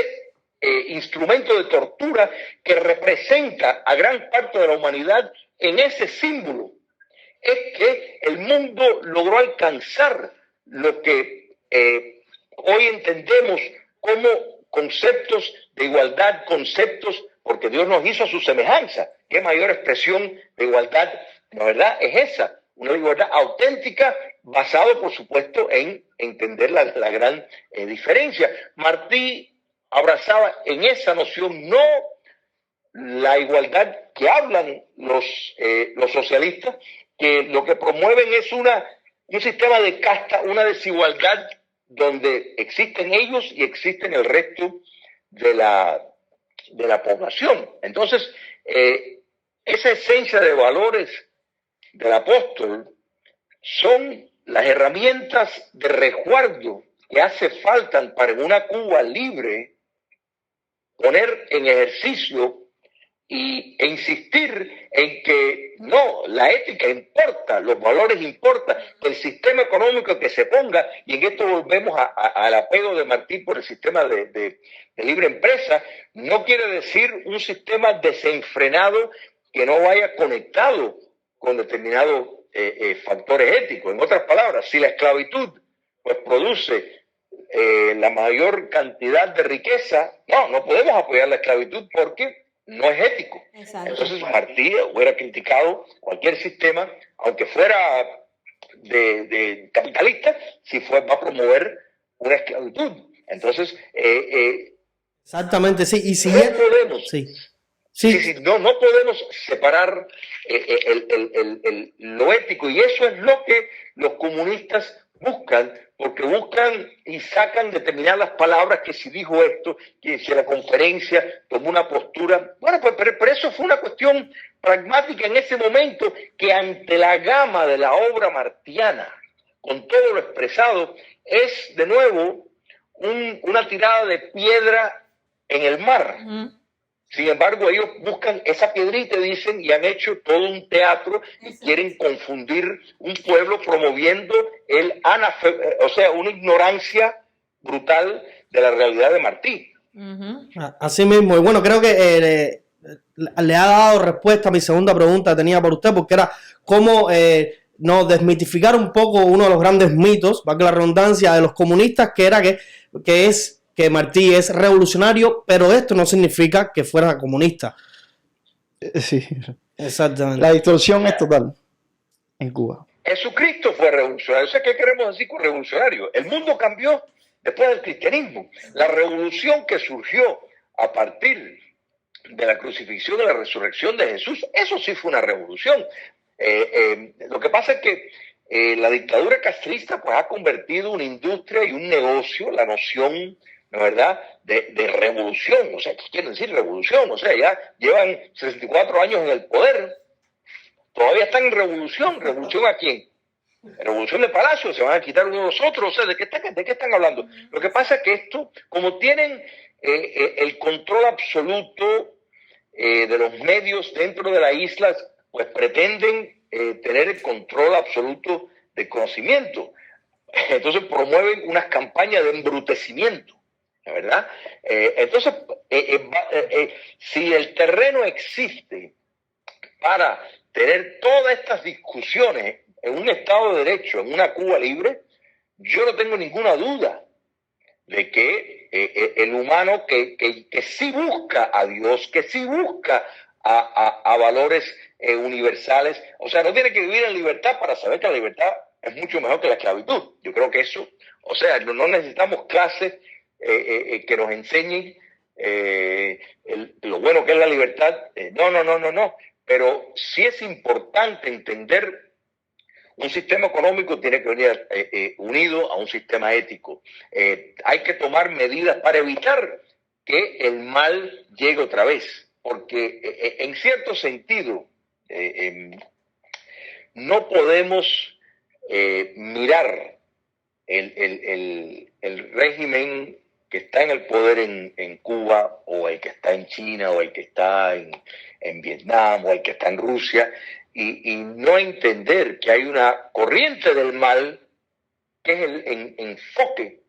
instrumento de tortura que representa a gran parte de la humanidad en ese símbolo, es que el mundo logró alcanzar lo que hoy entendemos como conceptos de igualdad, conceptos, porque Dios nos hizo a su semejanza. ¿Qué mayor expresión de igualdad, la verdad, es esa? Una igualdad auténtica, basado, por supuesto, en entender la gran diferencia. Martí abrazaba en esa noción no la igualdad que hablan los socialistas, que lo que promueven es un sistema de casta, una desigualdad donde existen ellos y existen el resto de la población. Entonces, esa esencia de valores del apóstol son las herramientas de resguardo que hace falta para en una Cuba libre poner en ejercicio e insistir en que no, la ética importa, los valores importan, que el sistema económico que se ponga, y en esto volvemos al apego de Martí por el sistema de libre empresa, no quiere decir un sistema desenfrenado que no vaya conectado con determinados factores éticos. En otras palabras, si la esclavitud pues produce la mayor cantidad de riqueza, no podemos apoyar la esclavitud porque no es ético. Exacto. Entonces Martí hubiera criticado cualquier sistema, aunque fuera de capitalista, si va a promover una esclavitud. Entonces, exactamente, sí. Y si no podemos, sí. No podemos separar lo ético, y eso es lo que los comunistas buscan, porque buscan y sacan determinadas palabras, que si dijo esto, que si la conferencia tomó una postura. Bueno, pues, pero eso fue una cuestión pragmática en ese momento, que ante la gama de la obra martiana, con todo lo expresado, es de nuevo una tirada de piedra en el mar. Sin embargo, ellos buscan esa piedrita, dicen, y han hecho todo un teatro y quieren confundir un pueblo promoviendo una ignorancia brutal de la realidad de Martí. Así mismo. Y bueno, creo que le ha dado respuesta a mi segunda pregunta que tenía por usted, porque era cómo desmitificar un poco uno de los grandes mitos, valga la redundancia, de los comunistas, que era que Martí es revolucionario, pero esto no significa que fuera comunista. Sí. Exactamente. La distorsión es total en Cuba. Jesucristo fue revolucionario. O sea, ¿qué queremos decir con revolucionario? El mundo cambió después del cristianismo. La revolución que surgió a partir de la crucifixión y la resurrección de Jesús, eso sí fue una revolución. Lo que pasa es que la dictadura castrista pues ha convertido una industria y un negocio, la noción, ¿no es verdad?, de revolución. O sea, ¿qué quiere decir revolución? O sea, ya llevan 64 años en el poder, todavía están en revolución. ¿Revolución a quién? Revolución de Palacio, se van a quitar uno de los otros. O sea, ¿de qué están hablando? Lo que pasa es que esto, como tienen el control absoluto de los medios dentro de la isla, pues pretenden tener el control absoluto del conocimiento. Entonces promueven unas campañas de embrutecimiento, ¿verdad? Entonces, si el terreno existe para tener todas estas discusiones en un Estado de Derecho, en una Cuba libre, yo no tengo ninguna duda de que el humano que sí busca a Dios, que sí busca a valores universales. O sea, no tiene que vivir en libertad para saber que la libertad es mucho mejor que la esclavitud. Yo creo que eso, o sea, no necesitamos clases que nos enseñen lo bueno que es la libertad. No. Pero sí es importante entender un sistema económico tiene que venir unido a un sistema ético. Hay que tomar medidas para evitar que el mal llegue otra vez, porque en cierto sentido no podemos mirar el régimen que está en el poder en Cuba, o el que está en China, o el que está en Vietnam, o el que está en Rusia, y no entender que hay una corriente del mal que es el enfoque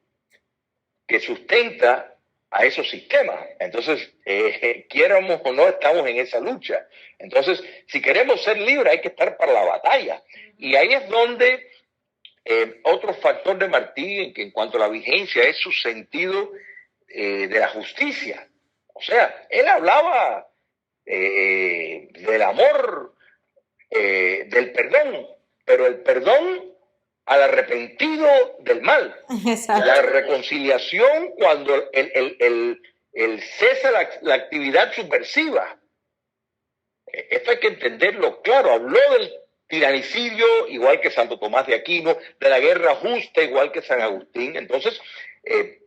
que sustenta a esos sistemas. Entonces, quieramos o no, estamos en esa lucha. Entonces, si queremos ser libres, hay que estar para la batalla. Y ahí es donde otro factor de Martí, en cuanto a la vigencia, es su sentido de la justicia. O sea, él hablaba del amor, del perdón, pero el perdón al arrepentido del mal. Exacto. La reconciliación cuando el cesa la actividad subversiva. Esto hay que entenderlo claro. Habló del tiranicidio, igual que Santo Tomás de Aquino, de la guerra justa, igual que San Agustín. Entonces,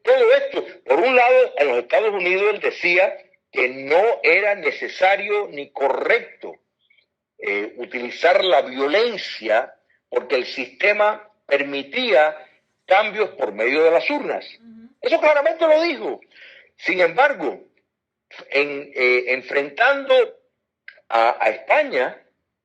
todo esto, por un lado, en los Estados Unidos él decía que no era necesario ni correcto utilizar la violencia, porque el sistema permitía cambios por medio de las urnas. Eso claramente lo dijo. Sin embargo, enfrentando a España,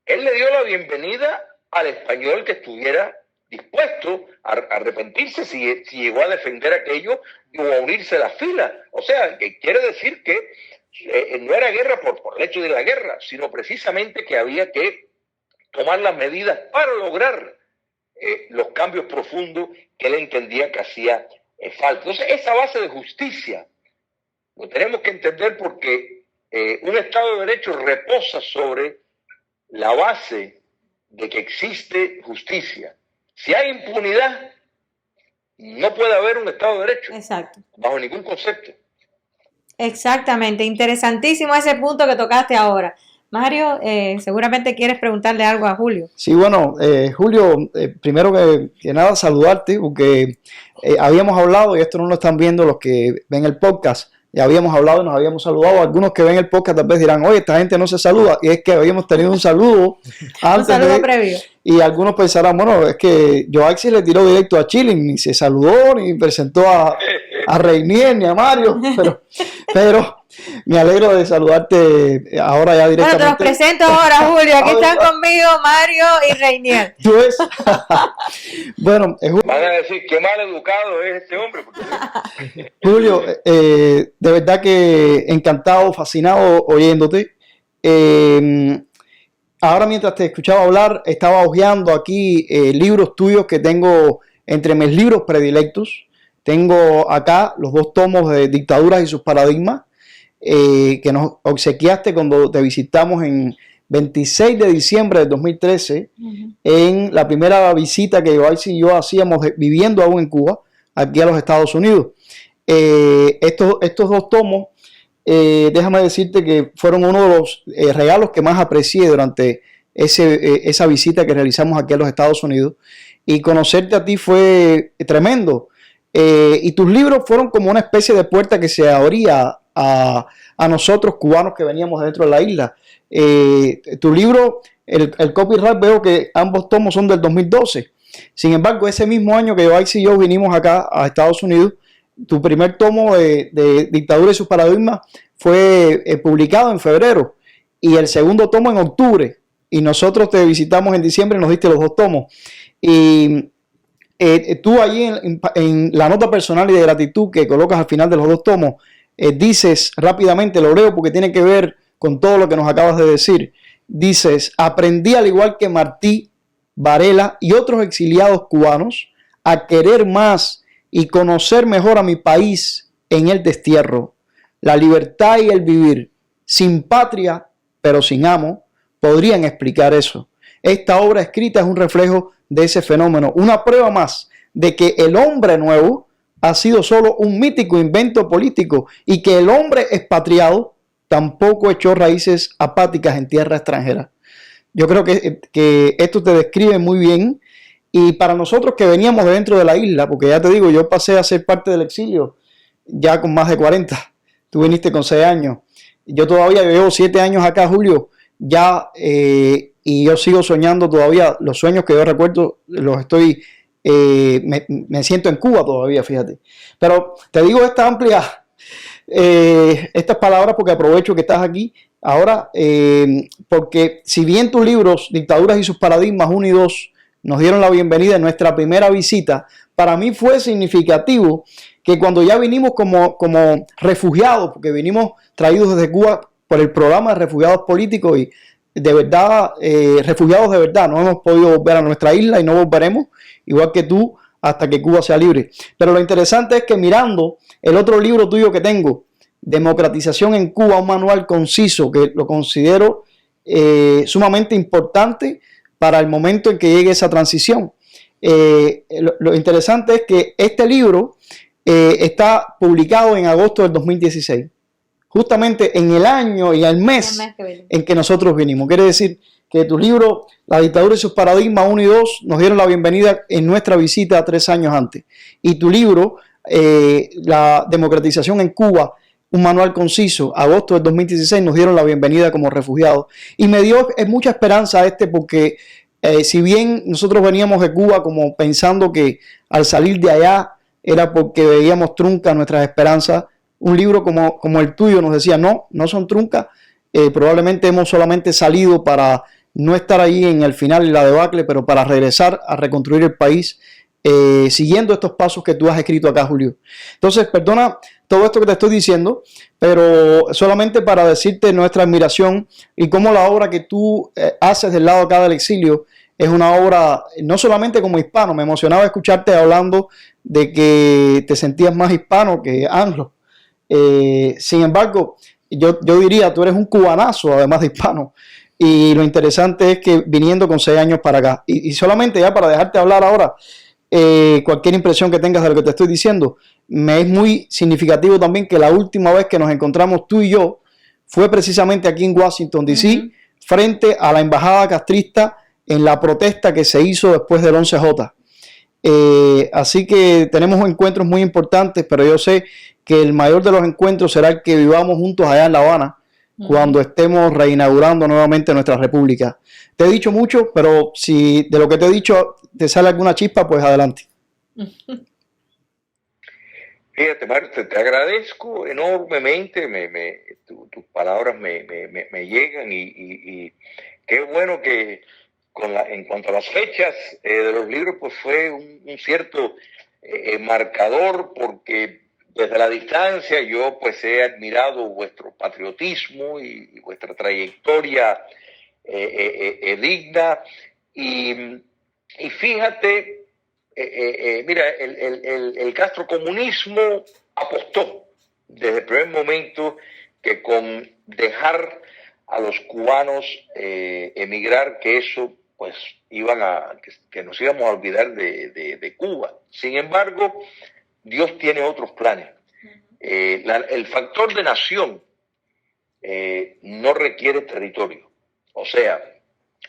él le dio la bienvenida al español que estuviera dispuesto a arrepentirse si llegó a defender aquello o a unirse a la fila. O sea, que quiere decir que no era guerra por el hecho de la guerra, sino precisamente que había que tomar las medidas para lograr los cambios profundos que él entendía que hacía falta. Entonces, esa base de justicia lo tenemos que entender, porque un Estado de Derecho reposa sobre la base de que existe justicia. Si hay impunidad, no puede haber un Estado de Derecho. Exacto. Bajo ningún concepto. Exactamente. Interesantísimo ese punto que tocaste ahora. Mario, seguramente quieres preguntarle algo a Julio. Sí, bueno, Julio, primero que nada saludarte, porque habíamos hablado, y esto no lo están viendo los que ven el podcast, ya habíamos hablado y nos habíamos saludado. Algunos que ven el podcast tal vez dirán, oye, esta gente no se saluda, y es que habíamos tenido un saludo antes. Un saludo previo. Y algunos pensarán, bueno, es que Joaxi le tiró directo a Chilling, ni se saludó, ni presentó a Reinier, ni a Mario, pero me alegro de saludarte ahora ya directamente. Bueno, te los presento ahora, Julio. Aquí están conmigo Mario y Reinier. ¿Tú ves? Bueno, van a decir qué mal educado es este hombre. Julio, de verdad que encantado, fascinado oyéndote. Ahora mientras te escuchaba hablar, estaba hojeando aquí libros tuyos que tengo entre mis libros predilectos. Tengo acá los 2 tomos de Dictaduras y sus paradigmas, que nos obsequiaste cuando te visitamos en 26 de diciembre del 2013, en la primera visita que Joaxi y yo hacíamos viviendo aún en Cuba, aquí a los Estados Unidos. Estos 2 tomos, déjame decirte que fueron uno de los regalos que más aprecié durante esa visita que realizamos aquí a los Estados Unidos, y conocerte a ti fue tremendo. Y tus libros fueron como una especie de puerta que se abría a nosotros cubanos que veníamos dentro de la isla. Tu libro, el copyright, veo que ambos tomos son del 2012. Sin embargo, ese mismo año que Joaxi y yo vinimos acá a Estados Unidos, tu primer tomo de Dictadura y sus paradigmas fue publicado en febrero, y el segundo tomo en octubre, y nosotros te visitamos en diciembre y nos diste los 2 tomos. Y tú allí en la nota personal y de gratitud que colocas al final de los 2 tomos, dices rápidamente, lo leo porque tiene que ver con todo lo que nos acabas de decir. Dices: aprendí, al igual que Martí, Varela y otros exiliados cubanos, a querer más y conocer mejor a mi país en el destierro, la libertad y el vivir, sin patria pero sin amo, podrían explicar eso. Esta obra escrita es un reflejo de ese fenómeno, una prueba más de que el hombre nuevo ha sido solo un mítico invento político y que el hombre expatriado tampoco echó raíces apáticas en tierra extranjera. Yo creo que esto te describe muy bien, y para nosotros que veníamos de dentro de la isla, porque ya te digo, yo pasé a ser parte del exilio ya con más de 40, tú viniste con 6 años, yo todavía llevo 7 años acá, Julio, ya, y yo sigo soñando todavía, los sueños que yo recuerdo los estoy, me siento en Cuba todavía, fíjate. Pero te digo estas palabras porque aprovecho que estás aquí ahora, porque si bien tus libros, Dictaduras y sus Paradigmas 1 y 2, nos dieron la bienvenida en nuestra primera visita, para mí fue significativo que cuando ya vinimos como refugiados, porque vinimos traídos desde Cuba por el programa de refugiados políticos y de verdad, refugiados de verdad, no hemos podido volver a nuestra isla y no volveremos, igual que tú, hasta que Cuba sea libre. Pero lo interesante es que mirando el otro libro tuyo que tengo, Democratización en Cuba, un manual conciso, que lo considero sumamente importante para el momento en que llegue esa transición. Lo interesante es que este libro está publicado en agosto del 2016, justamente en el año y el mes en que nosotros vinimos. Quiere decir que tu libro, La dictadura y sus paradigmas 1 y 2, nos dieron la bienvenida en nuestra visita 3 años antes. Y tu libro, La democratización en Cuba, un manual conciso, agosto del 2016, nos dieron la bienvenida como refugiados. Y me dio mucha esperanza porque si bien nosotros veníamos de Cuba como pensando que al salir de allá era porque veíamos truncas nuestras esperanzas, un libro como el tuyo nos decía, no son truncas, probablemente hemos solamente salido para no estar ahí en el final de la debacle, pero para regresar a reconstruir el país, siguiendo estos pasos que tú has escrito acá, Julio. Entonces, perdona todo esto que te estoy diciendo, pero solamente para decirte nuestra admiración y cómo la obra que tú haces del lado acá del exilio es una obra, no solamente como hispano, me emocionaba escucharte hablando de que te sentías más hispano que anglo. Sin embargo, yo diría, tú eres un cubanazo, además de hispano. Y lo interesante es que viniendo con 6 años para acá, y solamente ya para dejarte hablar ahora, cualquier impresión que tengas de lo que te estoy diciendo, me es muy significativo también que la última vez que nos encontramos tú y yo fue precisamente aquí en Washington, D.C., frente a la embajada castrista en la protesta que se hizo después del 11J. Así que tenemos encuentros muy importantes, pero yo sé que el mayor de los encuentros será el que vivamos juntos allá en La Habana, cuando estemos reinaugurando nuevamente nuestra república. Te he dicho mucho, pero si de lo que te he dicho te sale alguna chispa, pues adelante. Fíjate, Mario, te agradezco enormemente, tus palabras me llegan y qué bueno que en cuanto a las fechas de los libros, pues fue un cierto marcador, porque desde la distancia yo pues he admirado vuestro patriotismo y vuestra trayectoria digna, y fíjate, mira, el castrocomunismo apostó desde el primer momento que con dejar a los cubanos emigrar, que eso pues que nos íbamos a olvidar de Cuba. Sin embargo, Dios tiene otros planes. El factor de nación no requiere territorio. O sea,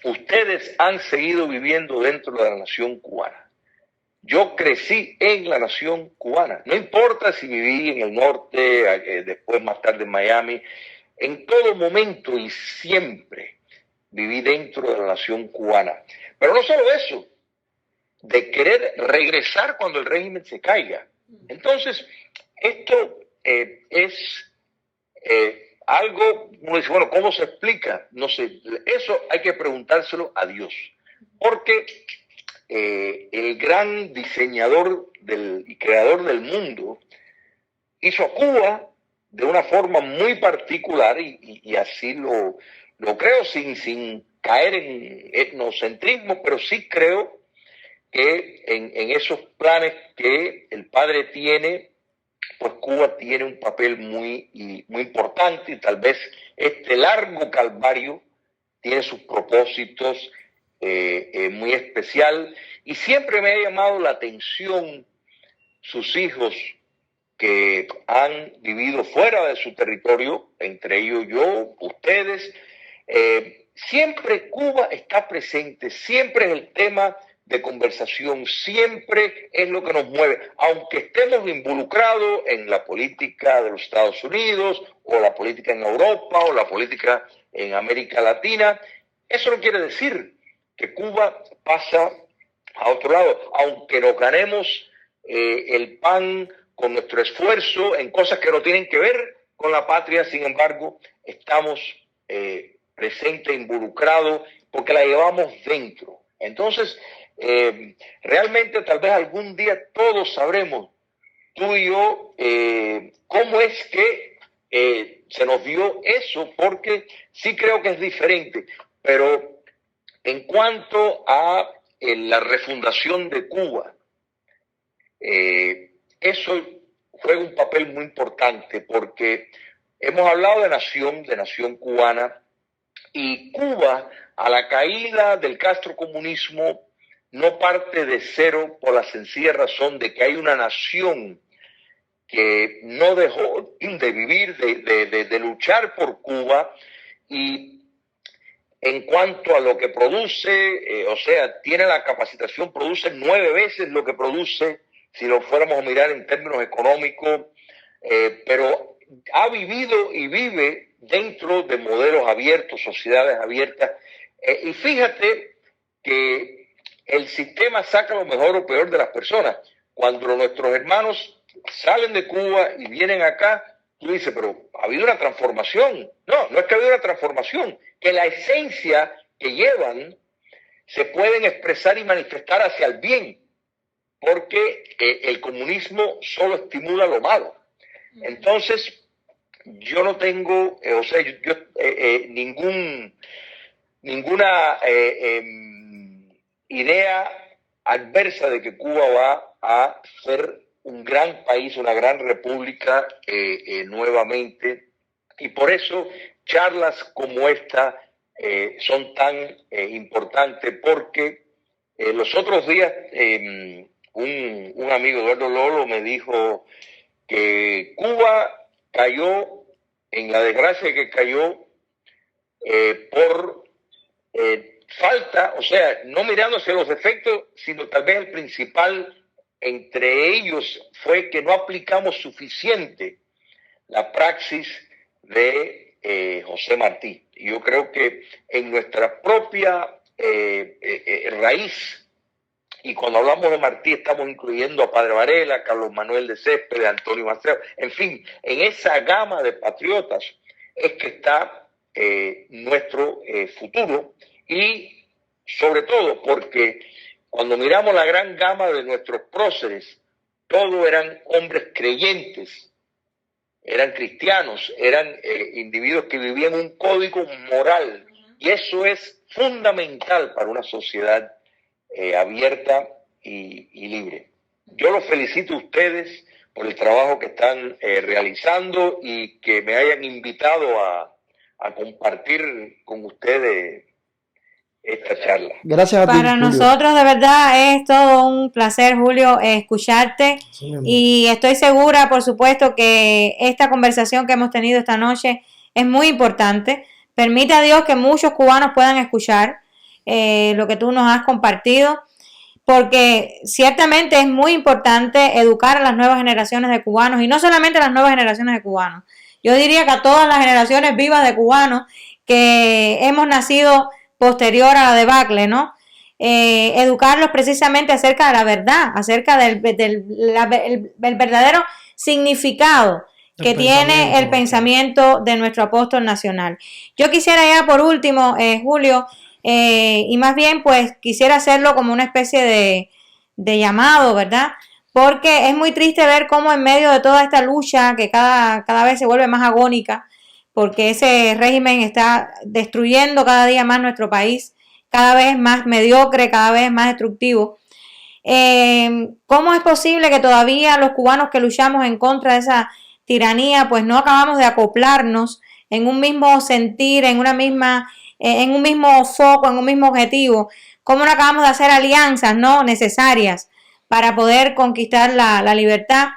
ustedes han seguido viviendo dentro de la nación cubana. Yo crecí en la nación cubana. No importa si viví en el norte, después más tarde en Miami. En todo momento y siempre viví dentro de la nación cubana. Pero no solo eso, de querer regresar cuando el régimen se caiga. Entonces, esto es algo, uno dice, bueno, ¿cómo se explica? No sé, eso hay que preguntárselo a Dios. Porque el gran diseñador y creador del mundo hizo a Cuba de una forma muy particular y así lo creo sin caer en etnocentrismo, pero sí creo que en esos planes que el Padre tiene pues Cuba tiene un papel muy importante, y tal vez este largo calvario tiene sus propósitos muy especial, y siempre me ha llamado la atención sus hijos que han vivido fuera de su territorio, entre ellos yo, ustedes. Siempre Cuba está presente, siempre es el tema de conversación, siempre es lo que nos mueve, aunque estemos involucrados en la política de los Estados Unidos, o la política en Europa, o la política en América Latina. Eso no quiere decir que Cuba pasa a otro lado, aunque nos ganemos el pan con nuestro esfuerzo en cosas que no tienen que ver con la patria. Sin embargo, estamos presentes, involucrados, porque la llevamos dentro. Entonces, realmente tal vez algún día todos sabremos, tú y yo, cómo es que se nos dio eso, porque sí creo que es diferente. Pero en cuanto a la refundación de Cuba, eso juega un papel muy importante, porque hemos hablado de nación cubana, y Cuba, a la caída del castrocomunismo, no parte de cero por la sencilla razón de que hay una nación que no dejó de vivir, de luchar por Cuba, y en cuanto a lo que produce, o sea, tiene la capacitación, produce 9 veces lo que produce, si lo fuéramos a mirar en términos económicos, pero ha vivido y vive dentro de modelos abiertos, sociedades abiertas, y fíjate que el sistema saca lo mejor o peor de las personas. Cuando nuestros hermanos salen de Cuba y vienen acá, tú dices, pero ha habido una transformación. No, no es que ha habido una transformación, que la esencia que llevan se pueden expresar y manifestar hacia el bien, porque el comunismo solo estimula lo malo. Entonces, yo no tengo, ninguna idea adversa de que Cuba va a ser un gran país, una gran república nuevamente, y por eso charlas como esta son tan importantes, porque los otros días un amigo, Eduardo Lolo, me dijo que Cuba cayó en la desgracia que cayó por falta, o sea, no mirándose los efectos, sino tal vez el principal entre ellos fue que no aplicamos suficiente la praxis de José Martí. Y yo creo que en nuestra propia raíz, y cuando hablamos de Martí estamos incluyendo a Padre Varela, Carlos Manuel de Céspedes, Antonio Maceo, en fin, en esa gama de patriotas es que está nuestro futuro, y sobre todo porque cuando miramos la gran gama de nuestros próceres, todos eran hombres creyentes, eran cristianos, eran individuos que vivían un código moral, y eso es fundamental para una sociedad abierta y libre. Yo los felicito a ustedes por el trabajo que están realizando, y que me hayan invitado a compartir con ustedes esta charla. Gracias a ti, Para Julio. nosotros de verdad es todo un placer, Julio, escucharte, y estoy segura, por supuesto, que esta conversación que hemos tenido esta noche es muy importante. Permite a Dios que muchos cubanos puedan escuchar lo que tú nos has compartido, porque ciertamente es muy importante educar a las nuevas generaciones de cubanos, y no solamente a las nuevas generaciones de cubanos, yo diría que a todas las generaciones vivas de cubanos que hemos nacido posterior a la debacle, ¿no? Educarlos precisamente acerca de la verdad, acerca del verdadero significado que tiene el pensamiento de nuestro apóstol nacional. Yo quisiera ya por último, Julio, y más bien pues quisiera hacerlo como una especie de llamado, ¿verdad? Porque es muy triste ver cómo en medio de toda esta lucha que cada vez se vuelve más agónica, porque ese régimen está destruyendo cada día más nuestro país, cada vez más mediocre, cada vez más destructivo. ¿Cómo es posible que todavía los cubanos que luchamos en contra de esa tiranía, pues no acabamos de acoplarnos en un mismo sentir, en una misma, en un mismo foco, en un mismo objetivo? ¿Cómo no acabamos de hacer alianzas, no necesarias para poder conquistar la libertad?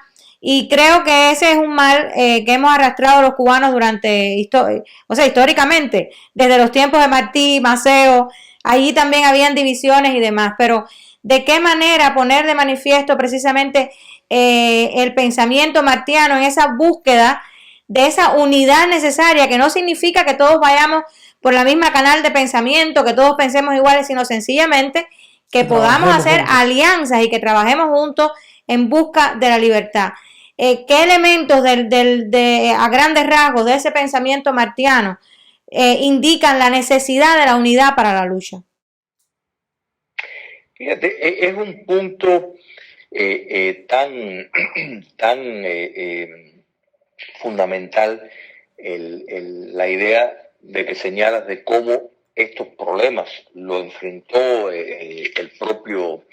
Y creo que ese es un mal que hemos arrastrado los cubanos durante, históricamente, desde los tiempos de Martí, Maceo. Allí también habían divisiones y demás, pero ¿de qué manera poner de manifiesto precisamente el pensamiento martiano en esa búsqueda de esa unidad necesaria, que no significa que todos vayamos por la misma canal de pensamiento, que todos pensemos iguales, sino sencillamente que podamos hacer alianzas y que trabajemos juntos en busca de la libertad? ¿Qué elementos a grandes rasgos de ese pensamiento martiano indican la necesidad de la unidad para la lucha? Fíjate, es un punto tan fundamental la idea de que señalas de cómo estos problemas lo enfrentó el propio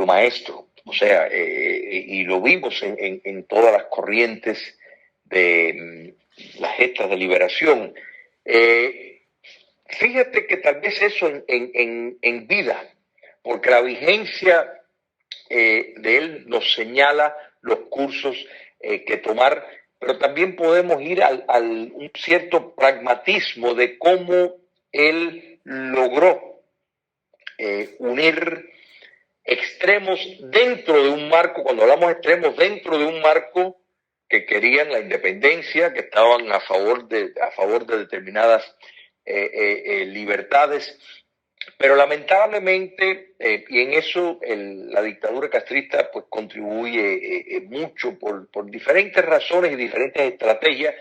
maestro. O sea, y lo vimos en todas las corrientes de las gestas de liberación. Fíjate que tal vez eso en vida, porque la vigencia de él nos señala los cursos que tomar, pero también podemos ir al un cierto pragmatismo de cómo él logró unir extremos dentro de un marco. Cuando hablamos de extremos, dentro de un marco que querían la independencia, que estaban a favor de determinadas libertades, pero lamentablemente, y en eso la dictadura castrista pues contribuye mucho por diferentes razones y diferentes estrategias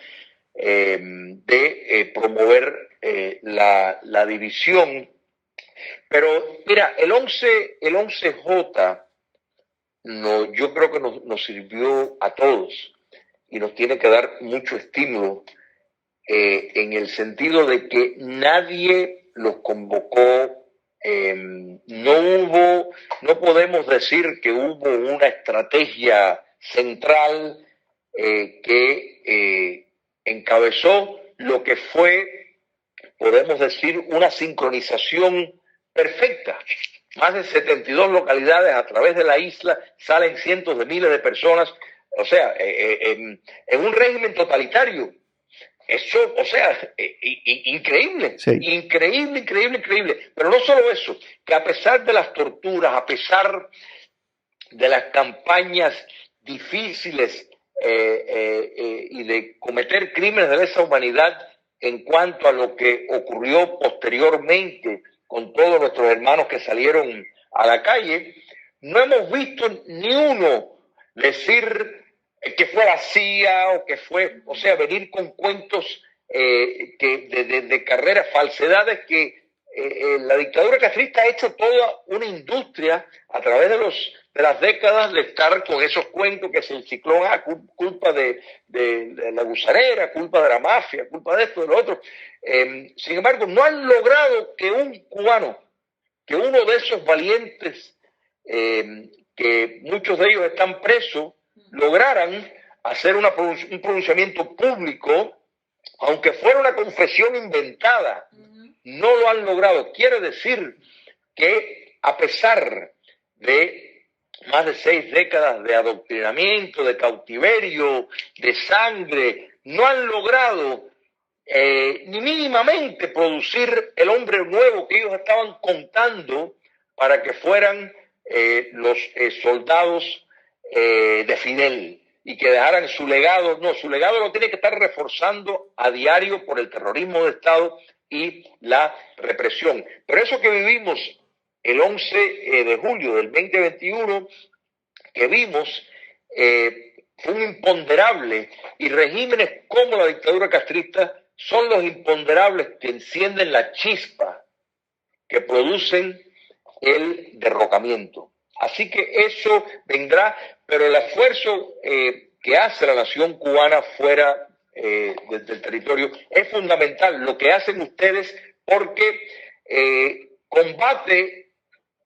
de promover la división. Pero mira, el 11J yo creo que nos sirvió a todos y nos tiene que dar mucho estímulo en el sentido de que nadie los convocó. No podemos decir que hubo una estrategia central que encabezó lo que fue, podemos decir, una sincronización perfecta. Más de 72 localidades a través de la isla, salen cientos de miles de personas, o sea, en un régimen totalitario. Eso, o sea, increíble, sí. increíble. Pero no solo eso, que a pesar de las torturas, a pesar de las campañas difíciles y de cometer crímenes de lesa humanidad en cuanto a lo que ocurrió posteriormente con todos nuestros hermanos que salieron a la calle, no hemos visto ni uno decir que fue la CIA o que fue, o sea, venir con cuentos de carreras, falsedades que la dictadura castrista ha hecho toda una industria a través de las décadas de estar con esos cuentos, que si el ciclón culpa de la gusanera, culpa de la mafia, culpa de esto, de lo otro. Sin embargo, no han logrado que un cubano, que uno de esos valientes, que muchos de ellos están presos, lograran hacer un pronunciamiento público, aunque fuera una confesión inventada. No lo han logrado. Quiere decir que a pesar de más de 6 décadas de adoctrinamiento, de cautiverio, de sangre, no han logrado ni mínimamente producir el hombre nuevo que ellos estaban contando para que fueran los soldados de Fidel y que dejaran su legado. No, su legado lo tiene que estar reforzando a diario por el terrorismo de Estado y la represión. Pero eso que vivimos el 11 de julio del 2021, que vimos, fue un imponderable, y regímenes como la dictadura castrista son los imponderables que encienden la chispa que producen el derrocamiento. Así que eso vendrá, pero el esfuerzo que hace la nación cubana fuera del territorio es fundamental. Lo que hacen ustedes, porque combate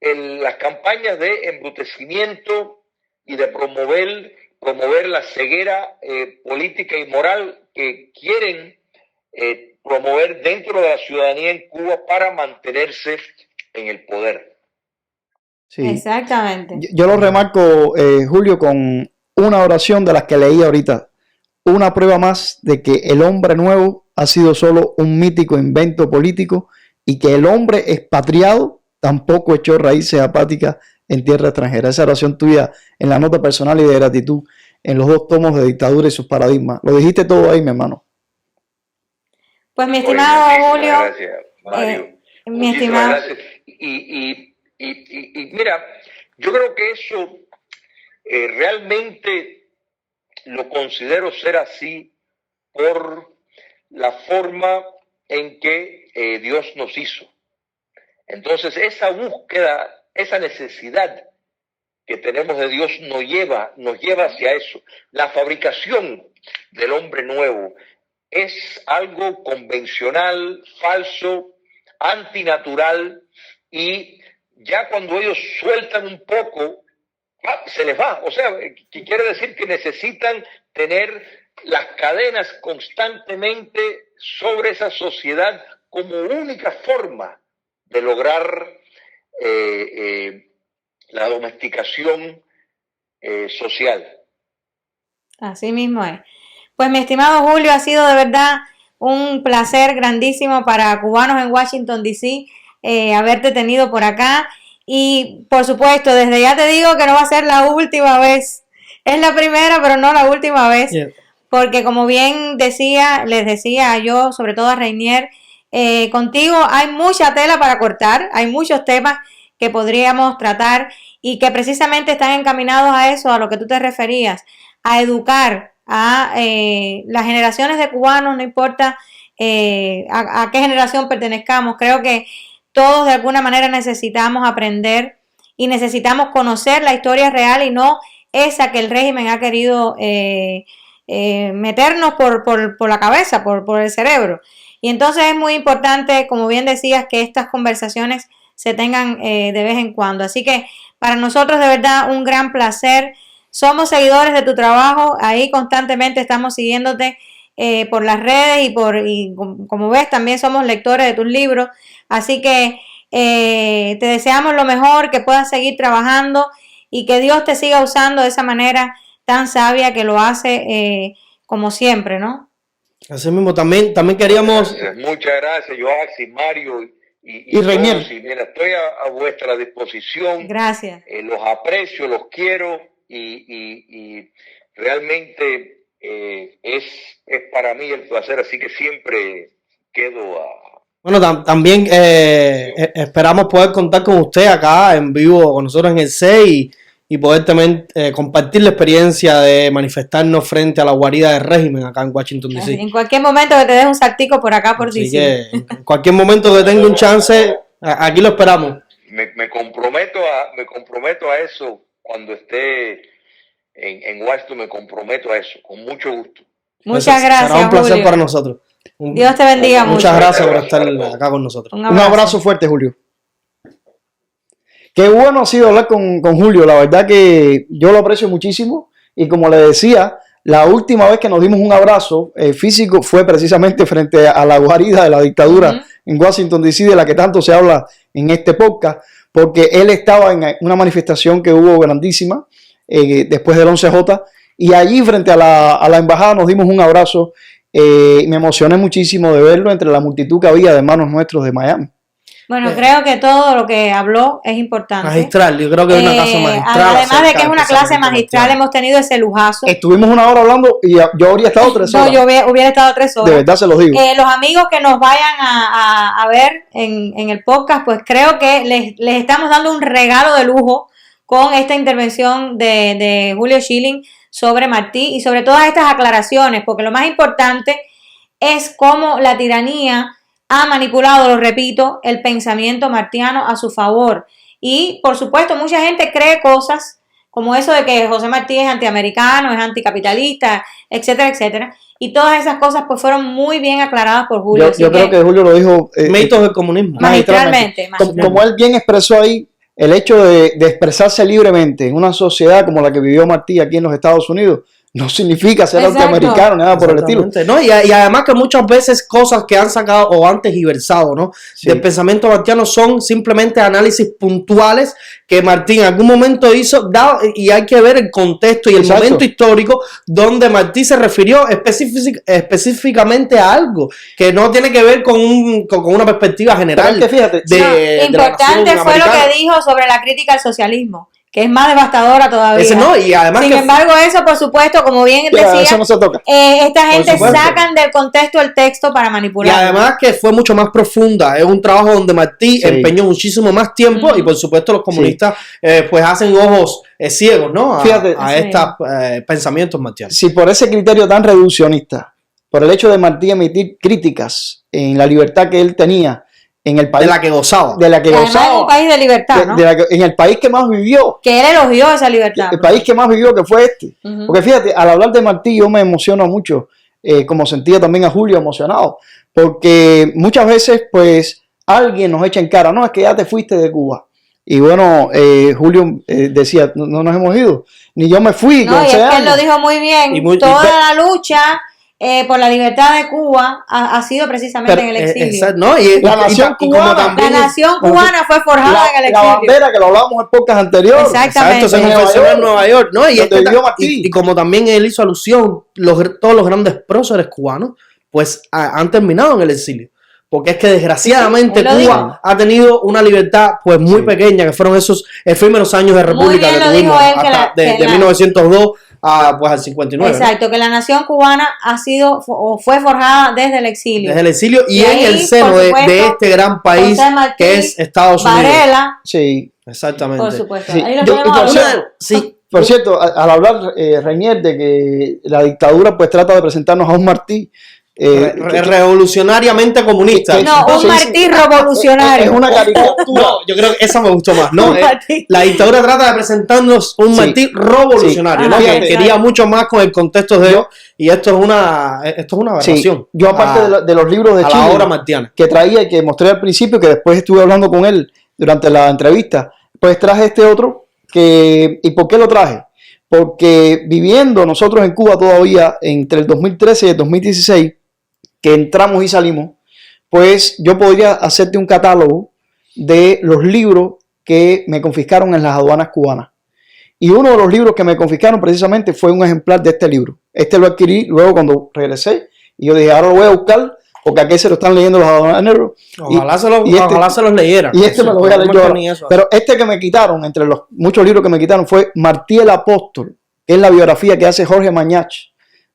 las campañas de embrutecimiento y de promover la ceguera política y moral que quieren promover dentro de la ciudadanía en Cuba para mantenerse en el poder. Sí. Exactamente. Yo lo remarco, Julio, con una oración de las que leí ahorita. Una prueba más de que el hombre nuevo ha sido solo un mítico invento político y que el hombre expatriado tampoco echó raíces apáticas en tierra extranjera. Esa oración tuya en la nota personal y de gratitud en los 2 tomos de Dictadura y sus paradigmas. Lo dijiste todo ahí, mi hermano. Pues mi estimado Julio. Gracias, Mario. Mi estimado. Gracias. Y mira, yo creo que eso realmente lo considero ser así por la forma en que Dios nos hizo. Entonces, esa búsqueda, esa necesidad que tenemos de Dios nos lleva hacia eso. La fabricación del hombre nuevo es algo convencional, falso, antinatural, y ya cuando ellos sueltan un poco, se les va. O sea, que quiere decir que necesitan tener las cadenas constantemente sobre esa sociedad como única forma de lograr la domesticación social. Así mismo es. Pues mi estimado Julio, ha sido de verdad un placer grandísimo para cubanos en Washington, D.C. Haberte tenido por acá. Y por supuesto, desde ya te digo que no va a ser la última vez. Es la primera, pero no la última vez. Yeah. Porque como bien les decía yo, sobre todo a Reinier, contigo hay mucha tela para cortar, hay muchos temas que podríamos tratar y que precisamente están encaminados a eso, a lo que tú te referías, a educar a las generaciones de cubanos, no importa a qué generación pertenezcamos. Creo que todos de alguna manera necesitamos aprender y necesitamos conocer la historia real y no esa que el régimen ha querido meternos por la cabeza, por el cerebro. Y entonces es muy importante, como bien decías, que estas conversaciones se tengan de vez en cuando. Así que para nosotros de verdad un gran placer. Somos seguidores de tu trabajo, ahí constantemente estamos siguiéndote por las redes y como ves también somos lectores de tus libros. Así que te deseamos lo mejor, que puedas seguir trabajando y que Dios te siga usando de esa manera tan sabia que lo hace como siempre, ¿no? Así mismo, también queríamos... Muchas gracias, Joaxi, Mario y Reinier. Mira, estoy a vuestra disposición. Gracias. Los aprecio, los quiero y realmente es para mí el placer, así que siempre quedo a... Bueno, también esperamos poder contar con usted acá en vivo con nosotros en el CEI y poder también compartir la experiencia de manifestarnos frente a la guarida del régimen acá en Washington, D.C. En cualquier momento que te des un saltico por acá por D.C. que en cualquier momento que tenga un chance, aquí lo esperamos. Me comprometo a eso cuando esté en Washington, me comprometo a eso, con mucho gusto. Muchas gracias, será un placer Julio. para nosotros. Dios te bendiga mucho. Muchas gracias por estar acá con nosotros. Un abrazo fuerte, Julio. Qué bueno ha sido hablar con Julio. La verdad que yo lo aprecio muchísimo. Y como le decía, la última vez que nos dimos un abrazo físico fue precisamente frente a la guarida de la dictadura en Washington, D.C., de la que tanto se habla en este podcast, porque él estaba en una manifestación que hubo grandísima después del 11J, y allí frente a la embajada nos dimos un abrazo. Me emocioné muchísimo de verlo entre la multitud que había de hermanos nuestros de Miami. Bueno, creo que todo lo que habló es importante. Magistral, yo creo que es una clase magistral. Además de que es una clase magistral, hemos tenido ese lujazo. Estuvimos una hora hablando y yo habría estado 3 horas. No, yo hubiera estado 3 horas. De verdad se los digo. Los amigos que nos vayan a ver en el podcast, pues creo que les estamos dando un regalo de lujo con esta intervención de Julio Schilling sobre Martí y sobre todas estas aclaraciones, porque lo más importante es cómo la tiranía ha manipulado, lo repito, el pensamiento martiano a su favor. Y, por supuesto, mucha gente cree cosas como eso de que José Martí es antiamericano, es anticapitalista, etcétera, etcétera. Y todas esas cosas pues fueron muy bien aclaradas por Julio. Yo creo que Julio lo dijo mitos del comunismo. Magistralmente. Como él bien expresó ahí, el hecho de expresarse libremente en una sociedad como la que vivió Martí aquí en los Estados Unidos no significa ser antiamericano, nada por el estilo. ¿No? Y además que muchas veces cosas que han sacado o han tergiversado, ¿no? Sí. Del pensamiento martiano son simplemente análisis puntuales que Martí en algún momento hizo, y hay que ver el contexto y el momento histórico donde Martí se refirió específicamente a algo que no tiene que ver con una perspectiva general. Pero es que fíjate, importante fue lo que dijo sobre la crítica al socialismo, que es más devastadora todavía. Ese no, y además sin embargo, eso, por supuesto, como bien decía, eso no se toca. Esta gente sacan del contexto el texto para manipular. Y además que fue mucho más profunda. Es un trabajo donde Martí empeñó muchísimo más tiempo y, por supuesto, los comunistas pues hacen ojos ciegos, ¿no? A estos pensamientos martianos. Si por ese criterio tan reduccionista, por el hecho de Martí emitir críticas en la libertad que él tenía, en el país de la que gozaba. Además, en un país de libertad, ¿no? En el país que más vivió. Que él elogió esa libertad. El país que más vivió, que fue este. Porque fíjate, al hablar de Martí yo me emociono mucho, como sentía también a Julio emocionado, porque muchas veces pues alguien nos echa en cara, no, es que ya te fuiste de Cuba. Y bueno, Julio decía, no nos hemos ido, ni yo me fui. No, y es que él lo dijo muy bien, toda la lucha por la libertad de Cuba ha sido precisamente en el exilio. ¿no? Y la nación cubana fue forjada en el exilio. La bandera que lo hablábamos en podcast anterior. Exactamente. Exacto, se confesó en Nueva York, ¿no? Y como también él hizo alusión, todos los grandes próceres cubanos, pues han terminado en el exilio. Porque es que desgraciadamente Cuba ha tenido una libertad pues muy pequeña, que fueron esos efímeros años de república que tuvimos de 1902 pues al 59. Exacto, ¿no? Que la nación cubana ha sido o fue forjada desde el exilio. Desde el exilio y en el seno de este gran país Martí, que es Estados Unidos. Varela. Sí. Exactamente. Por supuesto. Sí. Por cierto, al hablar, Reinier, de que la dictadura pues trata de presentarnos a un Martí revolucionariamente comunista. Un Martí revolucionario. Es una caricatura. No, yo creo que esa me gustó más. No, la dictadura trata de presentarnos un Martí revolucionario, ¿no? Que quería mucho más con el contexto de Dios. Y esto es una aberración. Sí. Yo, aparte de los libros de Chile, la obra martiana que traía y que mostré al principio, que después estuve hablando con él durante la entrevista, pues traje este otro. ¿Y por qué lo traje? Porque viviendo nosotros en Cuba todavía entre el 2013 y el 2016, que entramos y salimos, pues yo podría hacerte un catálogo de los libros que me confiscaron en las aduanas cubanas. Y uno de los libros que me confiscaron precisamente fue un ejemplar de este libro. Este lo adquirí luego cuando regresé y yo dije, ahora lo voy a buscar porque aquí se lo están leyendo los aduaneros. Ojalá se los leyeran. Y este me lo voy a leer yo ahora. Pero este que me quitaron, entre los muchos libros que me quitaron, fue Martí el Apóstol, que es la biografía que hace Jorge Mañach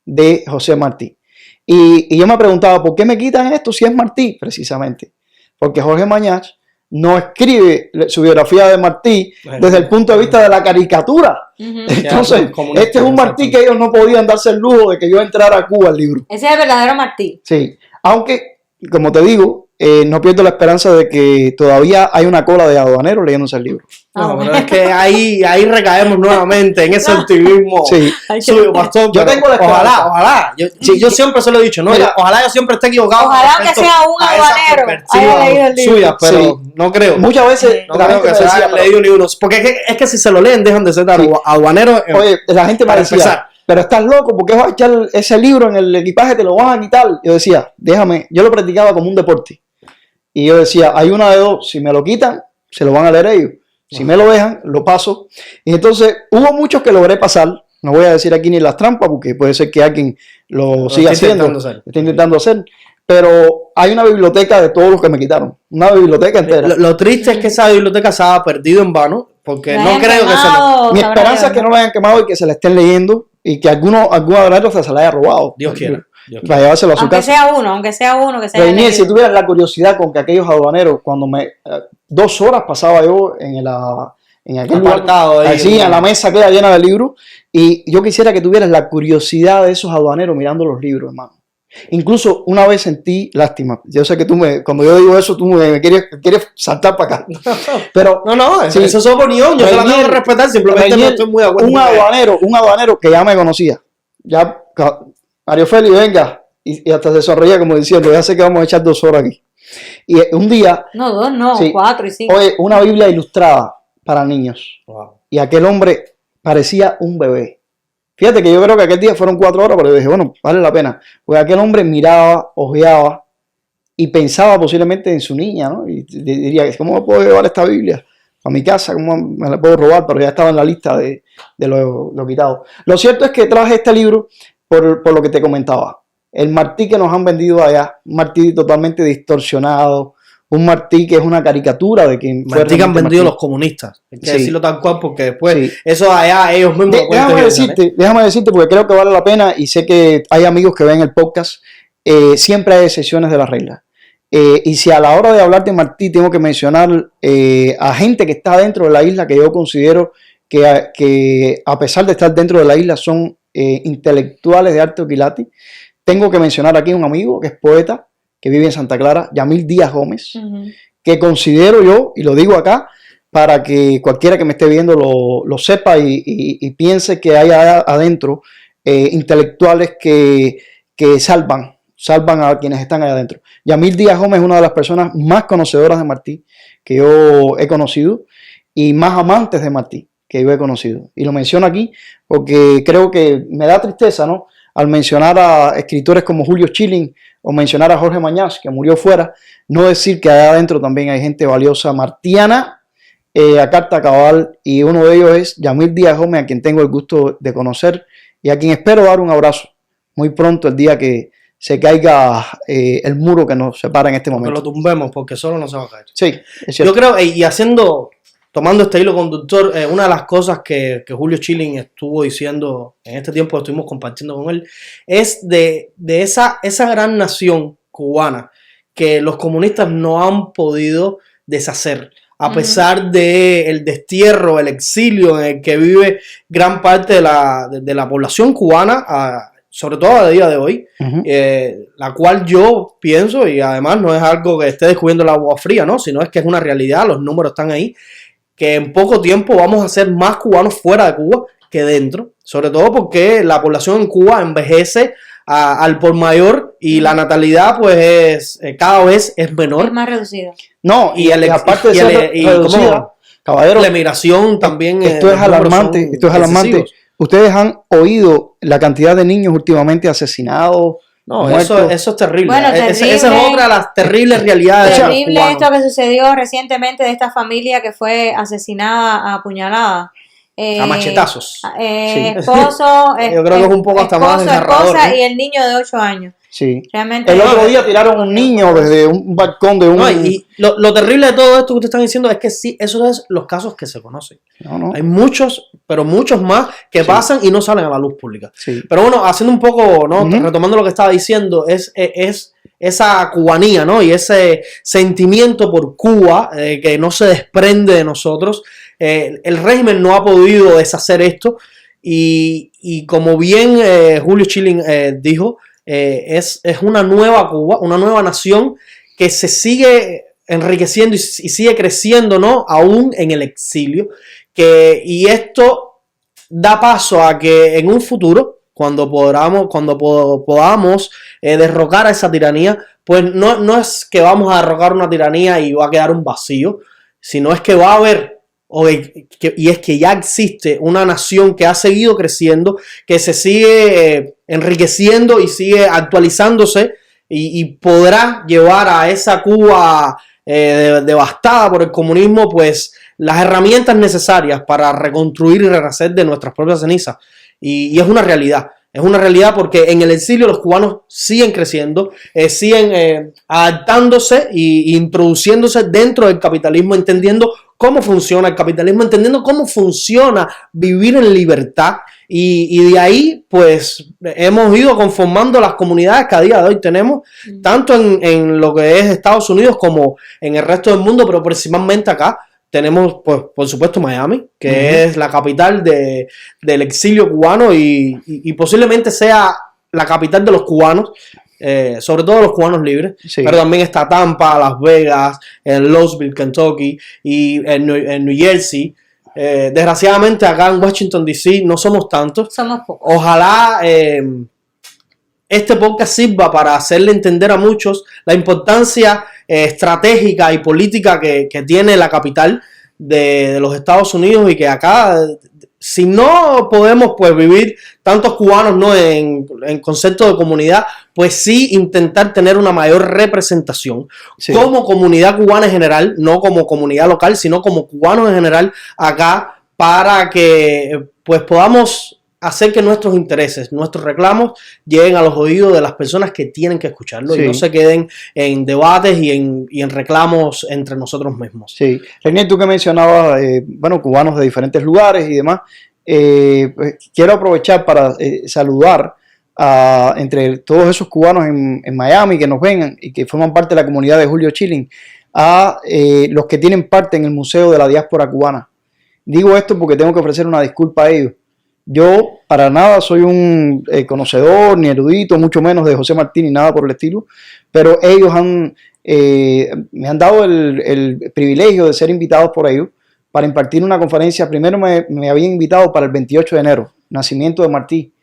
de José Martí. Y yo me preguntaba, ¿por qué me quitan esto si es Martí? Precisamente, porque Jorge Mañach no escribe su biografía de Martí desde el punto de vista de la caricatura. Entonces, este es un Martí que ellos no podían darse el lujo de que yo entrara a Cuba al libro. Ese es el verdadero Martí. Sí, aunque, como te digo, no pierdo la esperanza de que todavía hay una cola de aduaneros leyéndose el libro. No, pero es que ahí recaemos nuevamente en ese optimismo suyo, pastor. Yo tengo la esperanza. Ojalá. Yo siempre se lo he dicho, ¿no? Mira, ojalá yo siempre esté equivocado. Ojalá que sea un aduanero haya leído el libro. Suyas, pero no creo. Muchas veces no creo que se haya leído ni uno. Porque es que si se lo leen, dejan de ser aduaneros. Oye, la gente me decía, pero estás loco, ¿por qué vas a echar ese libro en el equipaje? Te lo van a quitar. Yo decía, déjame, yo lo practicaba como un deporte. Y yo decía, hay una de dos, si me lo quitan, se lo van a leer ellos. Si me lo dejan, lo paso. Y entonces hubo muchos que logré pasar. No voy a decir aquí ni las trampas, porque puede ser que alguien lo siga haciendo. Está intentando hacer. Pero hay una biblioteca de todos los que me quitaron. Una biblioteca entera. Lo triste es que esa biblioteca se ha perdido en vano. Porque no creo que se... Mi esperanza es que no lo hayan quemado y que se la estén leyendo. Y que alguna de ellos se la haya robado. Dios quiera. Para llevárselo a su casa. Aunque sea uno que sea Reinier, si tuvieras la curiosidad con que aquellos aduaneros, cuando 2 horas pasaba yo en aquel apartado lugar, así, en la mesa queda llena de libros, y yo quisiera que tuvieras la curiosidad de esos aduaneros mirando los libros, hermano. Incluso una vez sentí lástima. Yo sé que cuando yo digo eso, tú me quieres saltar para acá. Pero sí, eso es su opinión. Yo se la tengo que respetar, simplemente no estoy muy de acuerdo. Un aduanero que ya me conocía. Ya, Mario Félix, venga. Y hasta se sonreía como diciendo, ya sé que vamos a echar 2 horas aquí. Y un día... No, 2 no, sí, 4 y 5. Oye, una Biblia ilustrada para niños. Wow. Y aquel hombre parecía un bebé. Fíjate que yo creo que aquel día fueron 4 horas, pero yo dije, bueno, vale la pena. Porque aquel hombre miraba, ojeaba y pensaba posiblemente en su niña, ¿no? Y diría, ¿cómo me puedo llevar esta Biblia a mi casa? ¿Cómo me la puedo robar? Pero ya estaba en la lista de lo quitado. Lo cierto es que traje este libro por lo que te comentaba. El Martí que nos han vendido allá, un Martí totalmente distorsionado, un Martí que es una caricatura de quien fue Martí que han vendido Martí. los comunistas. Hay que Sí. decirlo tal cual porque después Sí. eso allá ellos mismos lo cuentan y dicen, Déjame decirte, porque creo que vale la pena y sé que hay amigos que ven el podcast, siempre hay excepciones de la regla. Y si a la hora de hablar de Martí tengo que mencionar a gente que está dentro de la isla que yo considero que a pesar de estar dentro de la isla son intelectuales de arte quilate, tengo que mencionar aquí un amigo que es poeta, que vive en Santa Clara, Yamil Díaz Gómez, que considero yo, y lo digo acá, para que cualquiera que me esté viendo lo sepa y piense que hay adentro intelectuales que salvan a quienes están allá adentro. Yamil Díaz Gómez es una de las personas más conocedoras de Martí que yo he conocido y más amantes de Martí que yo he conocido. Y lo menciono aquí porque creo que me da tristeza, ¿no?, al mencionar a escritores como Julio Schilling o mencionar a Jorge Mañas, que murió fuera, no decir que allá adentro también hay gente valiosa martiana, a carta cabal, y uno de ellos es Yamil Díaz Gómez, a quien tengo el gusto de conocer y a quien espero dar un abrazo muy pronto el día que se caiga el muro que nos separa en este momento. que lo tumbemos porque solo no se va a caer. Sí, es cierto. Yo creo, y tomando este hilo conductor, una de las cosas que Julio Schilling estuvo diciendo en este tiempo que estuvimos compartiendo con él, es de esa gran nación cubana que los comunistas no han podido deshacer, a pesar del destierro, el exilio en el que vive gran parte de la población cubana, sobre todo a día de hoy, la cual yo pienso, y además no es algo que esté descubriendo la agua fría, ¿no?, sino es que es una realidad, los números están ahí, que en poco tiempo vamos a ser más cubanos fuera de Cuba que dentro, sobre todo porque la población en Cuba envejece al por mayor y la natalidad pues cada vez es menor. Es más reducida. No, y aparte de ser reducida, caballero, la emigración también esto es alarmante, excesivos. Ustedes han oído la cantidad de niños últimamente asesinados. No, muertos. eso es terrible. Bueno, Esa es otra de las terribles realidades. Terrible esto que sucedió recientemente de esta familia que fue asesinada a puñalada. A machetazos. Esposo, yo creo que es un poco hasta más desgarrador, esposa, ¿no? ¿no? Y el niño de 8 años. Sí. Realmente. El otro día tiraron un niño desde un balcón de un... No, y lo terrible de todo esto que ustedes están diciendo es que sí, esos son los casos que se conocen. No. Hay muchos, pero muchos más que pasan y no salen a la luz pública. Sí. Pero bueno, haciendo un poco, ¿no? Retomando lo que estaba diciendo, es esa cubanía, ¿no? Y ese sentimiento por Cuba que no se desprende de nosotros. El régimen no ha podido deshacer esto y como bien Julio Schilling dijo, es una nueva Cuba, una nueva nación que se sigue enriqueciendo y sigue creciendo, ¿no?, aún en el exilio, y esto da paso a que en un futuro, cuando podamos derrocar a esa tiranía, pues no es que vamos a derrocar una tiranía y va a quedar un vacío, sino es que va a haber, y es que ya existe una nación que ha seguido creciendo, que se sigue enriqueciendo y sigue actualizándose y podrá llevar a esa Cuba devastada por el comunismo pues las herramientas necesarias para reconstruir y renacer de nuestras propias cenizas. Y es una realidad. Es una realidad porque en el exilio los cubanos siguen creciendo, siguen adaptándose e introduciéndose dentro del capitalismo, entendiendo cómo funciona el capitalismo, entendiendo cómo funciona vivir en libertad. Y de ahí, pues, hemos ido conformando las comunidades que a día de hoy tenemos, tanto en lo que es Estados Unidos como en el resto del mundo, pero principalmente acá. Tenemos, pues, por supuesto, Miami, que es la capital del exilio cubano y posiblemente sea la capital de los cubanos, sobre todo los cubanos libres. Sí. Pero también está Tampa, Las Vegas, Louisville, Kentucky y en New Jersey. Desgraciadamente acá en Washington DC no somos tantos. Somos pocos. Ojalá este podcast sirva para hacerle entender a muchos la importancia estratégica y política que tiene la capital de los Estados Unidos, y que acá, si no podemos pues vivir tantos cubanos, ¿no?, en concepto de comunidad, pues sí intentar tener una mayor representación como comunidad cubana en general, no como comunidad local, sino como cubanos en general acá, para que pues podamos hacer que nuestros intereses, nuestros reclamos lleguen a los oídos de las personas que tienen que escucharlo, y no se queden en debates y en reclamos entre nosotros mismos. Sí. Reinier, tú que mencionabas, cubanos de diferentes lugares y demás, pues quiero aprovechar para saludar entre todos esos cubanos en Miami que nos ven y que forman parte de la comunidad de Julio Schilling, a los que tienen parte en el Museo de la Diáspora Cubana. Digo esto porque tengo que ofrecer una disculpa a ellos. Yo para nada soy un conocedor ni erudito, mucho menos de José Martí ni nada por el estilo, pero ellos me han dado el privilegio de ser invitados por ellos para impartir una conferencia. Primero me habían invitado para el 28 de enero, nacimiento de Martí,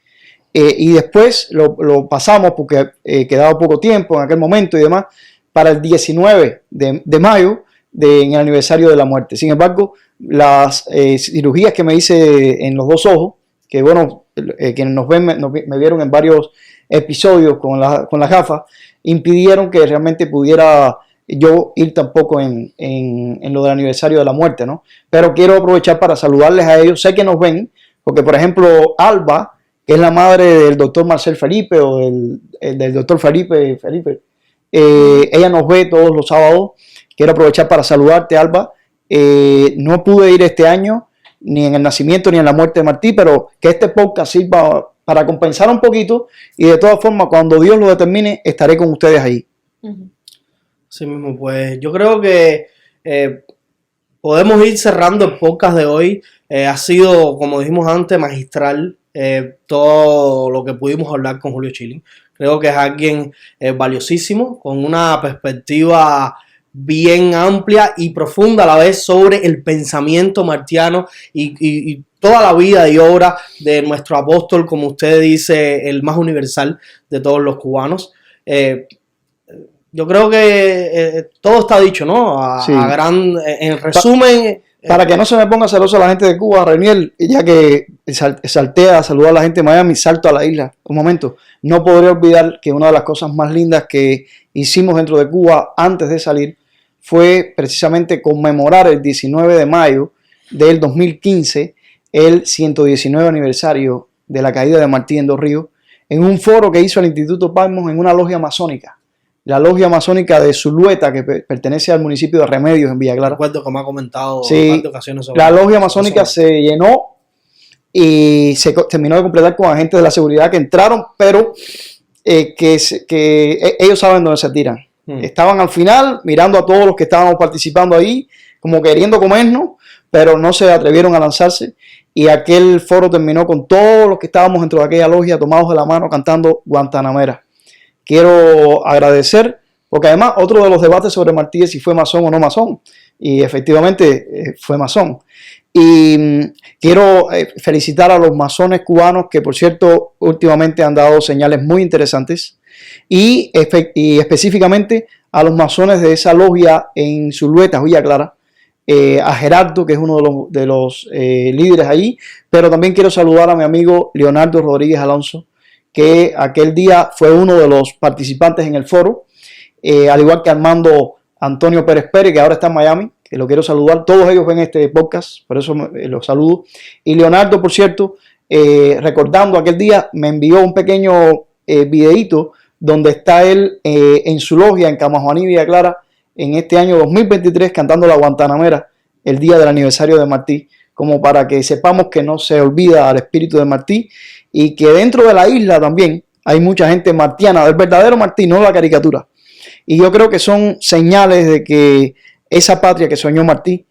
y después lo pasamos porque quedaba poco tiempo en aquel momento y demás, para el 19 de mayo, en el aniversario de la muerte. Sin embargo, las cirugías que me hice en los dos ojos, que bueno, quienes nos ven me vieron en varios episodios con las gafas, impidieron que realmente pudiera yo ir tampoco en lo del aniversario de la muerte, ¿no? Pero quiero aprovechar para saludarles a ellos. Sé que nos ven, porque por ejemplo Alba, que es la madre del doctor Marcel Felipe, o del doctor Felipe, ella nos ve todos los sábados. Quiero aprovechar para saludarte, Alba. No pude ir este año, ni en el nacimiento ni en la muerte de Martí, pero que este podcast sirva para compensar un poquito, y de todas formas, cuando Dios lo determine, estaré con ustedes ahí. Así mismo, pues yo creo que podemos ir cerrando el podcast de hoy. Ha sido, como dijimos antes, magistral todo lo que pudimos hablar con Julio Schilling. Creo que es alguien valiosísimo, con una perspectiva bien amplia y profunda a la vez sobre el pensamiento martiano y toda la vida y obra de nuestro apóstol, como usted dice, el más universal de todos los cubanos. Yo creo que todo está dicho, ¿no? En resumen... Para que no se me ponga celoso la gente de Cuba, Reinier, ya que salté a saludar a la gente de Miami, salto a la isla. Un momento, no podré olvidar que una de las cosas más lindas que hicimos dentro de Cuba antes de salir fue precisamente conmemorar el 19 de mayo del 2015, el 119 aniversario de la caída de Martí en Dos Ríos, en un foro que hizo el Instituto Palmos en una logia masónica. La logia masónica de Zulueta, que pertenece al municipio de Remedios, en Villa Clara. Recuerdo que me ha comentado en varias ocasiones sobre la logia masónica se llenó y se terminó de completar con agentes de la seguridad que entraron, pero que ellos saben dónde se tiran. Estaban al final mirando a todos los que estábamos participando ahí, como queriendo comernos, pero no se atrevieron a lanzarse, y aquel foro terminó con todos los que estábamos dentro de aquella logia tomados de la mano cantando Guantanamera. Quiero agradecer, porque además otro de los debates sobre Martí es si fue masón o no masón, y efectivamente fue masón. Y quiero felicitar a los masones cubanos, que por cierto últimamente han dado señales muy interesantes, y específicamente a los masones de esa logia en Zulueta, Villa Clara, a Gerardo, que es uno de los líderes ahí, pero también quiero saludar a mi amigo Leonardo Rodríguez Alonso, que aquel día fue uno de los participantes en el foro, al igual que Armando Antonio Pérez Pérez, que ahora está en Miami, que lo quiero saludar. Todos ellos ven este podcast, por eso los saludo. Y Leonardo, por cierto, recordando aquel día, me envió un pequeño videíto donde está él en su logia en Camajuaní, Villa Clara, en este año 2023, cantando la Guantanamera, el día del aniversario de Martí, como para que sepamos que no se olvida al espíritu de Martí, y que dentro de la isla también hay mucha gente martiana, del verdadero Martí, no la caricatura. Y yo creo que son señales de que esa patria que soñó Martí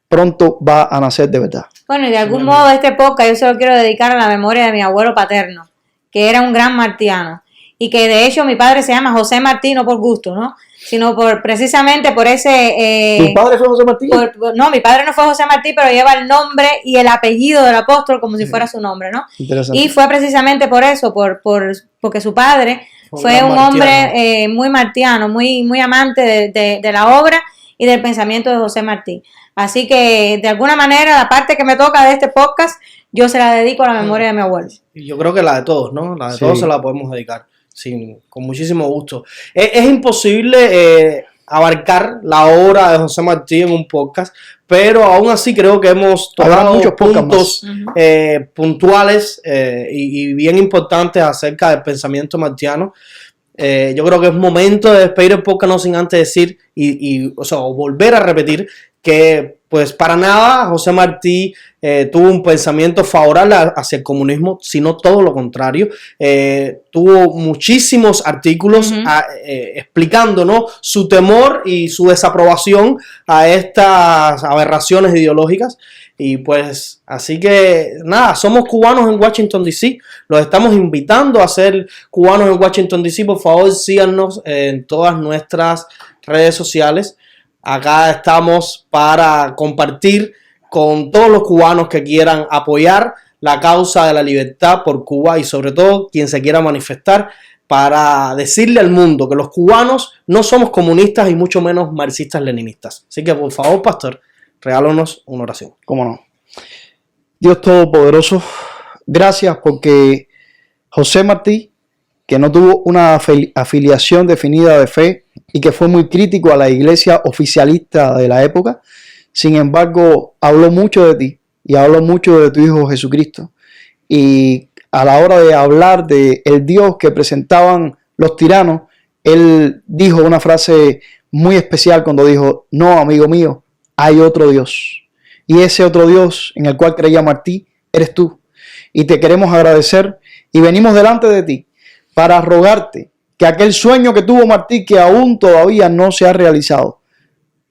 pronto va a nacer de verdad. Bueno, y de algún modo este podcast yo se lo quiero dedicar a la memoria de mi abuelo paterno, que era un gran martiano, y que de hecho mi padre se llama José Martí, no por gusto, ¿no? Sino precisamente por ese... ¿Tu padre fue José Martí? No, mi padre no fue José Martí, pero lleva el nombre y el apellido del apóstol como si fuera su nombre, ¿no? Y fue precisamente por eso, porque su padre fue un hombre muy martiano, muy amante de la obra y del pensamiento de José Martí. Así que, de alguna manera, la parte que me toca de este podcast, yo se la dedico a la memoria de mi abuelo. Y yo creo que la de todos, ¿no? La de Sí. todos se la podemos dedicar, sí, con muchísimo gusto. Es imposible abarcar la obra de José Martí en un podcast, pero aún así creo que hemos Habrá tocado muchos podcasts puntos puntuales y bien importantes acerca del pensamiento martiano. Yo creo que es momento de despedir el podcast, no sin antes decir o volver a repetir que pues para nada José Martí tuvo un pensamiento favorable hacia el comunismo, sino todo lo contrario. Tuvo muchísimos artículos explicando, ¿no?, su temor y su desaprobación a estas aberraciones ideológicas. Y pues, así que nada, somos cubanos en Washington DC. Los estamos invitando a ser cubanos en Washington DC. Por favor, síganos en todas nuestras redes sociales. Acá estamos para compartir con todos los cubanos que quieran apoyar la causa de la libertad por Cuba y sobre todo quien se quiera manifestar para decirle al mundo que los cubanos no somos comunistas y mucho menos marxistas-leninistas. Así que por favor, pastor, regálanos una oración. ¿Cómo no? Dios Todopoderoso, gracias porque José Martí, que no tuvo una afiliación definida de fe y que fue muy crítico a la iglesia oficialista de la época, sin embargo, habló mucho de ti y habló mucho de tu Hijo Jesucristo. Y a la hora de hablar de el Dios que presentaban los tiranos, él dijo una frase muy especial cuando dijo: no, amigo mío, hay otro Dios. Y ese otro Dios en el cual creía Martí eres tú. Y te queremos agradecer y venimos delante de ti para rogarte que aquel sueño que tuvo Martí, que aún todavía no se ha realizado,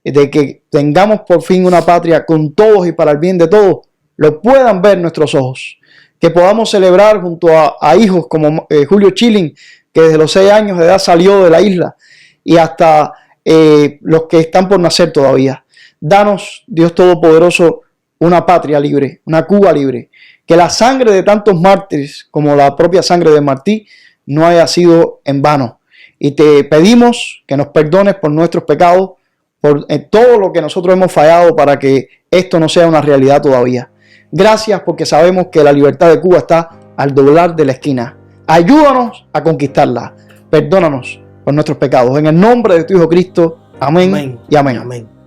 de que tengamos por fin una patria con todos y para el bien de todos, lo puedan ver nuestros ojos. Que podamos celebrar junto a hijos como Julio Schilling, que desde los 6 años de edad salió de la isla, y hasta los que están por nacer todavía. Danos, Dios Todopoderoso, una patria libre, una Cuba libre. Que la sangre de tantos mártires, como la propia sangre de Martí, no haya sido en vano. Y te pedimos que nos perdones por nuestros pecados, por todo lo que nosotros hemos fallado para que esto no sea una realidad todavía. Gracias porque sabemos que la libertad de Cuba está al doblar de la esquina. Ayúdanos a conquistarla. Perdónanos por nuestros pecados. En el nombre de tu Hijo Cristo. Amén, Amén y amén. Amén.